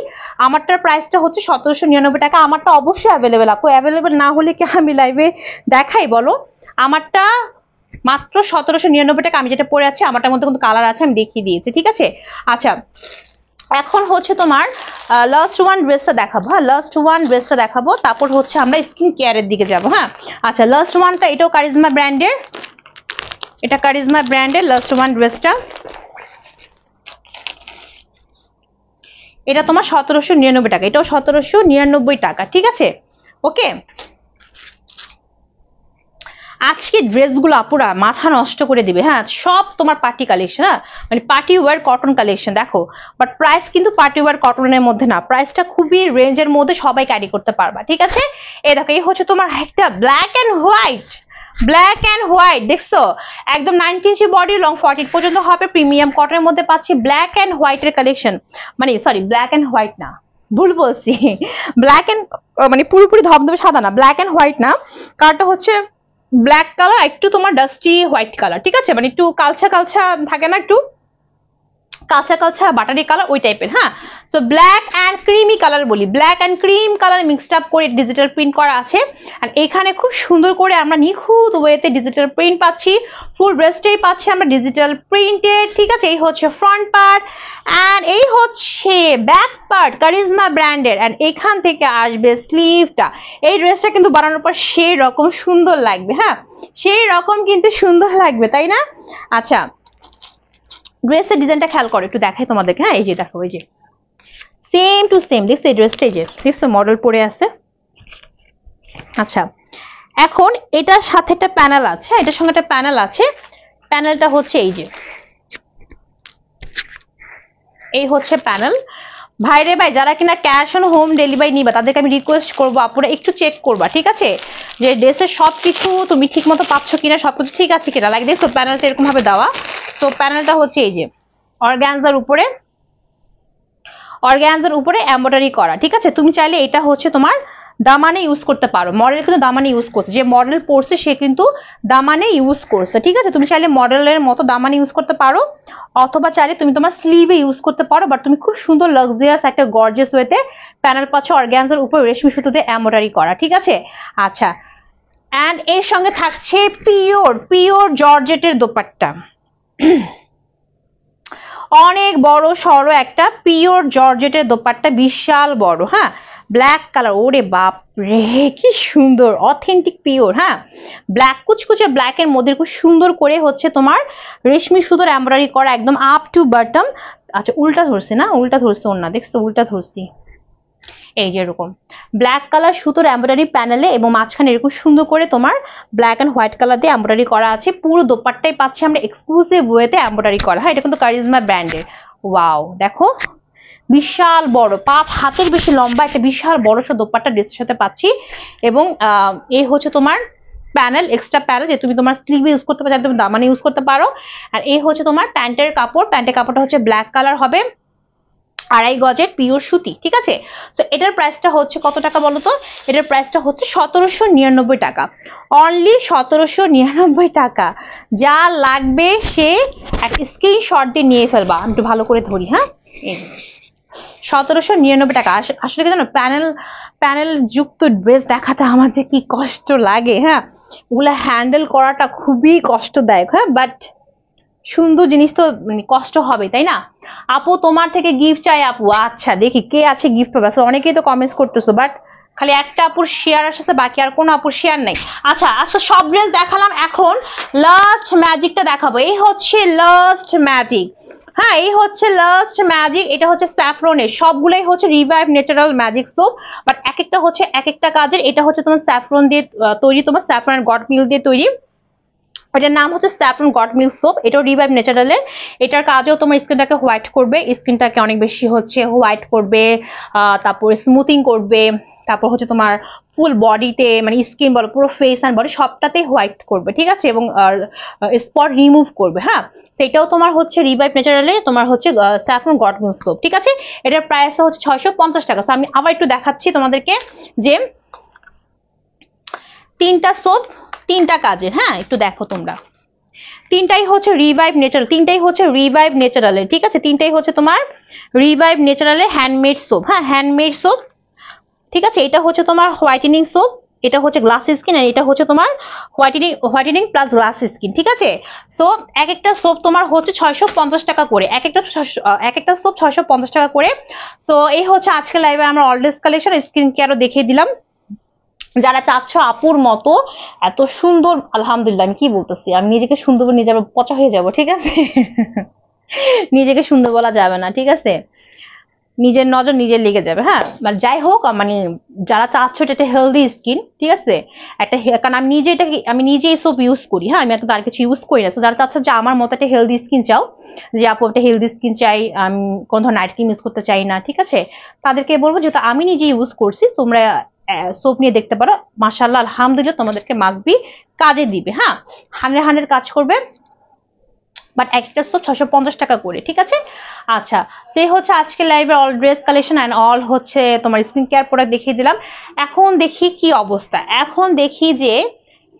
আমারটার প্রাইসটা হচ্ছে 1799 টাকা। আমারটা অবশ্যই অ্যাভেলেবেল আপু, অ্যাভেলেবেল না হলে কি আমি লাইভে দেখাই বলো? আমারটা মাত্র 1799 টাকা। আমি যেটা পরে আছি আমারটার মধ্যে কিন্তু কালার আছে, আমি দেখিয়ে দিয়েছি। ঠিক আছে, আচ্ছা এখন হচ্ছে তোমার লাস্ট ওয়ান ড্রেসটা দেখাবো। হ্যাঁ লাস্ট ওয়ান ড্রেসটা দেখাবো, তারপর হচ্ছে আমরা স্কিন কেয়ারের দিকে যাব। হ্যাঁ আচ্ছা লাস্ট ওয়ানটা, এটাও কারিজমা ব্র্যান্ডের, লাস্ট ওয়ান ড্রেসটা, এটা তোমার 1799 টাকা, এটাও 1799 টাকা। ঠিক আছে ওকে, আজকে ড্রেসগুলো আপুরা মাথা নষ্ট করে দিবে। হ্যাঁ, সব তোমার পার্টি কালেকশন। হ্যাঁ, মানে পার্টি ওয়্যার কটন কালেকশন দেখো, বাট প্রাইস কিন্তু পার্টি ওয়্যার কটনের মধ্যে না, প্রাইসটা খুবই রেঞ্জের মধ্যে, সবাই ক্যারি করতে পারবা। ঠিক আছে, এই দেখো এই হচ্ছে তোমার একটা black and white, black and white দেখছো, একদম 90 ইঞ্চি বডি, লং 40 পর্যন্ত হবে, প্রিমিয়াম কটনের মধ্যে পাচ্ছি ব্ল্যাক এন্ড হোয়াইটের কালেকশন। মানে সরি, ব্ল্যাক এন্ড হোয়াইট না, ভুল বলছি, ব্ল্যাক এন্ড মানে পুরোপুরি ধবধবে সাদা না, ব্ল্যাক এন্ড হোয়াইট না, কালারটা হচ্ছে ব্ল্যাক কালার, একটু তোমার ডাস্টি হোয়াইট কালার। ঠিক আছে, মানে একটু কালচা কালচা থাকে না, একটু কাঁচা কাঁচা বাটারি কালার ওই টাইপের। হ্যাঁ, so black and creamy colour বলি, black and cream colour mixed up করে ডিজিটাল প্রিন্ট করা আছে। আর এখানে খুব সুন্দর করে আমরা নিখুঁত ওয়েতে ডিজিটাল প্রিন্ট পাচ্ছি, ফুল ড্রেসটাই পাচ্ছি আমরা ডিজিটাল প্রিন্টেড। ঠিক আছে, এই হচ্ছে ফ্রন্ট পার্ট অ্যান্ড এই হচ্ছে ব্যাক পার্ট, কারিজমা ব্র্যান্ডের। অ্যান্ড এখান থেকে আসবে স্লিভটা। এই ড্রেসটা কিন্তু বানানোর পর সেই রকম সুন্দর লাগবে। হ্যাঁ, সেই রকম কিন্তু সুন্দর লাগবে, তাই না? আচ্ছা, ড্রেসের ডিজাইনটা খেয়াল করো, একটু দেখাই তোমাদেরকে। হ্যাঁ, এই যে দেখো, এই যে সেম টু সেম দেখছো এই ড্রেসটা, এই যে দেখছো মডেল পরে আছে। আচ্ছা, এখন এটার সাথে একটা প্যানেল আছে, এটার সঙ্গে একটা প্যানেল আছে, প্যানেলটা হচ্ছে এই যে, এই হচ্ছে প্যানেল। ভাইরে ভাই, যারা কিনা ক্যাশ অন হোম ডেলিভারি নিবা তাদেরকে আমি রিকোয়েস্ট করবো আপুরা একটু চেক করবা। ঠিক আছে, যে ড্রেসের সবকিছু তুমি ঠিক মতো পাচ্ছ কিনা, সবকিছু ঠিক আছে কিনা। লাইক দেখছো প্যানেলটা এরকম ভাবে দেওয়া। তো প্যানেলটা হচ্ছে এই যে অর্গানজার উপরে, অর্গানজার উপরে এমব্রয়ডারি করা। ঠিক আছে, তুমি চাইলে এটা হচ্ছে তোমার দামানে ইউজ করতে পারো, মডেল কিন্তু দামানে ইউজ করছে, যে মডেল পড়ছে সে কিন্তু দামানে ইউজ করছে। ঠিক আছে, তুমি চাইলে মডেলের মতো দামানে ইউজ করতে পারো, অথবা চাইলে তুমি তোমার স্লিভে ইউজ করতে পারো। বাট তুমি খুব সুন্দর লাক্সারিয়াস একটা গর্জিয়াস ওয়েতে প্যানেল পাচ্ছ অর্গানজার উপর রেশমি সুতো দিয়ে এমব্রয়ডারি করা। ঠিক আছে, আচ্ছা, এন্ড এর সঙ্গে থাকছে পিওর পিওর জর্জেটের দোপাট্টা, অনেক বড় সড়ো একটা পিওর জর্জেটের দোপাট্টা, বিশাল বড়। হ্যাঁ, ব্ল্যাক কালার, ওরে বাপ রে কি সুন্দর, অথেন্টিক পিওর। হ্যাঁ, ব্ল্যাক কুচকুচে ব্ল্যাকের মধ্যে খুব সুন্দর করে হচ্ছে তোমার রেশমি সুতোর এমব্রয়ডারি করা, একদম আপ টু বটম। আচ্ছা, উল্টা ধরছে না, উল্টা ধরছে ওনা, দেখছো উল্টা ধরছি, এই যে এরকম ব্ল্যাক কালার সুতোর এমব্রয়ডারি প্যানেলে, এবং মাঝখানে এরকম সুন্দর করে তোমার ব্ল্যাক এন্ড হোয়াইট কালার দিয়ে এমব্রয়ডারি করা আছে। পুরো দোপাট্টাই পাচ্ছি আমরা এক্সক্লুসিভ ওয়েতে এমব্রয়ডারি করা। হ্যাঁ, এটা কিন্তু কারিজমা ব্র্যান্ডের। ওয়াও, দেখো বিশাল বড়, 5 হাতের বেশি লম্বা একটা বিশাল বড় সব দোপাট্টা ড্রেসের সাথে পাচ্ছি। এবং এই হচ্ছে তোমার প্যানেল, এক্সট্রা প্যানেল, যে তুমি তোমার স্লিভে ইউজ করতে পারো, তুমি দামানে ইউজ করতে পারো। আর এই হচ্ছে তোমার প্যান্টের কাপড়, প্যান্টের কাপড়টা হচ্ছে ব্ল্যাক কালার হবে, 2.5 গজের পিওর সুতি। ঠিক আছে, তো এটার প্রাইসটা হচ্ছে কত টাকা বলো তো? এটার প্রাইসটা হচ্ছে 1799 টাকা, অনলি 1799 টাকা। যা লাগবে সে একটা স্ক্রিনশট দিয়ে নিয়ে ফেলবা। আমি একটু ভালো করে ধরি। হ্যাঁ, 1799 টাকা। আসলে কি জানো, প্যানেল যুক্ত ড্রেস দেখাতে আমার যে কি কষ্ট লাগে। হ্যাঁ, ওগুলা হ্যান্ডেল করাটা খুবই কষ্টদায়ক। হ্যাঁ, বাট সুন্দর জিনিস তো মানে কষ্ট হবে, তাই না? আপু তোমার থেকে গিফট চাই আপু। আচ্ছা, দেখি কে আছে গিফট পাবে। অনেকেই তো কমেন্টস করতেছো, বাট খালি একটা আপুর শেয়ার আসছে, বাকি আর কোনো আপুর শেয়ার নেই। আচ্ছা, আজকে সব ড্রেস দেখালাম, এখন লাস্ট ম্যাজিকটা দেখাবো। এই হচ্ছে লাস্ট ম্যাজিক। হ্যাঁ, এই হচ্ছে লাস্ট ম্যাজিক। এটা হচ্ছে স্যাফরনের, সবগুলাই হচ্ছে revive natural magic soap, but এক একটা হচ্ছে এক একটা কাজের। এটা হচ্ছে তোমার স্যাফরন দিয়ে তৈরি, তোমার স্যাফরন গট মিল দিয়ে তৈরি। এটার নাম হচ্ছে স্যাফরন গট মিল্ক সোপ, এটাও রিভাইভ ন্যাচারালের। এটার কাজেও তোমার স্কিনটাকে হোয়াইট করবে, স্কিনটাকে অনেক বেশি হচ্ছে হোয়াইট করবে, তারপরে স্মুথিং করবে, তারপর হচ্ছে তোমার ফুল বডিতে মানে স্কিন বলো, পুরো ফেস অ্যান্ড বডি সবটাতেই হোয়াইট করবে। ঠিক আছে, এবং স্পট রিমুভ করবে। হ্যাঁ, সেটাও তোমার হচ্ছে রিভাইভ ন্যাচারালে তোমার হচ্ছে স্যাফরন গট মিল্ক সোপ। ঠিক আছে, এটার প্রাইস হচ্ছে 650 টাকা। সো আমি আবার একটু দেখাচ্ছি তোমাদেরকে যে 3টা সোপ 3টা কাজের। হ্যাঁ, একটু দেখো তোমরা, 3টাই হচ্ছে রিভাইভ ন্যাচারাল, 3টাই হচ্ছে রিভাইভ ন্যাচারালের। ঠিক আছে, 3টাই হচ্ছে তোমার রিভাইভ ন্যাচারালের হ্যান্ডমেড সোপ। হ্যাঁ, হ্যান্ডমেড সোপ। ঠিক আছে, এটা হচ্ছে তোমার হোয়াইটেনিং সোপ, এটা হচ্ছে গ্লাস স্কিন, আর এটা হচ্ছে তোমার হোয়াইটেনিং প্লাস গ্লাস স্কিন। ঠিক আছে, সো এক একটা সোপ তোমার হচ্ছে 650 টাকা করে, এক একটা সোপ 650 টাকা করে। সো এই হচ্ছে আজকে লাইভে আমরা অলডেস কালেকশন স্কিন কেয়ারও দেখিয়ে দিলাম। যারা চাচ্ছ আপুর মতো এত সুন্দর, আলহামদুলিল্লাহ, আমি কি বলতেছি, আমি নিজেকে সুন্দর বলে নিজে পচা হয়ে যাব। ঠিক আছে, নিজেকে সুন্দর বলা যাবে না। ঠিক আছে, নিজের নজর নিজের লেগে যাবে। হ্যাঁ, মানে যাই হোক, মানে যারা চাচ্ছ এটা একটা হেলদি স্কিন, ঠিক আছে, একটা কারণ আমি নিজে এই সোপ ইউজ করি। হ্যাঁ, আমি আর কিছু ইউজ করি না। তো যারা চাচ্ছ যে আমার মতো একটা হেলদি স্কিন চাও, যে আপু একটা হেলদি স্কিন চাই, আমি কোন ধরনের নাইট ক্রিম ইউজ করতে চাই না, ঠিক আছে, তাদেরকে বলবো যেহেতু আমি নিজে ইউজ করছি, তোমরা সোপ নিয়ে দেখতে পারো। মাশাআল্লাহ, আলহামদুলিল্লাহ, তোমাদেরকে মাসবি কাজে দিবে। হ্যাঁ, 100 কাজ করবে, বাট একটা সোপ 650 টাকা করে, ঠিক আছে। আচ্ছা, সেই হচ্ছে আজকে লাইভের all dress collection and all হচ্ছে তোমার স্কিন কেয়ার প্রোডাক্ট দেখিয়ে দিলাম। এখন দেখি কি অবস্থা, এখন দেখি যে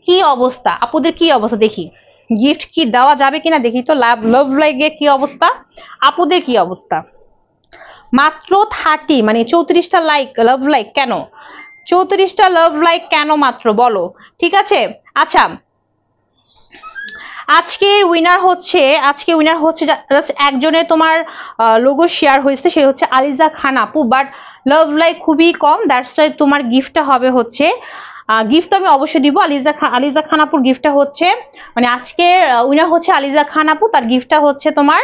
কি অবস্থা, আপুদের কি অবস্থা, দেখি গিফট কি দেওয়া যাবে কিনা, দেখি তো। লাভ লাইকের কি অবস্থা, আপুদের কি অবস্থা। মাত্র 30, মানে 34টা লাইক, লাভ লাইক কেন, 34টা লাভ লাইক কেন মাত্র, বলো, ঠিক আছে। আচ্ছা, আজকের উইনার হচ্ছে জাস্ট একজনের তোমার লোগো শেয়ার হয়েছে, সে হচ্ছে আলিজা খান আপু, বাট লাভ লাইক খুবই কম, দ্যাটস ওয়াই তোমার গিফটটা হবে হচ্ছে, গিফট আমি অবশ্যই দিব। আলিজা খান আপুর গিফটটা হচ্ছে, মানে আজকে উইনার হচ্ছে আলিজা খান আপু, তার গিফটটা হচ্ছে তোমার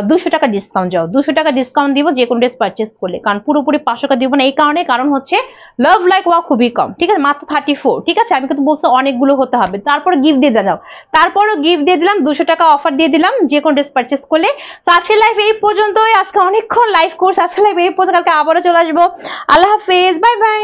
200 টাকা ডিসকাউন্ট, যাও 200 টাকা ডিসকাউন্ট দিব যে কোনো ড্রেস পারচেস করলে, কারণ পুরোপুরি 500 টাকা দিব না এই কারণ হচ্ছে লাভ লাইক ওয়া খুবই কম, ঠিক আছে, মাত্র 34, ঠিক আছে। আমি কিন্তু বলছি অনেকগুলো হতে হবে, তারপরে গিফট দিয়ে যাও, তারপরও গিফট দিয়ে দিলাম, 200 টাকা অফার দিয়ে দিলাম যে কোনো ড্রেস পারচেস করলে। তো আজকের লাইভ এই পর্যন্তই, আজকে অনেকক্ষণ লাইভ কোর্স, আজকে লাইভ এই পর্যন্ত, কালকে আবারও চলে আসবো। আল্লাহ হাফেজ, বাই বাই।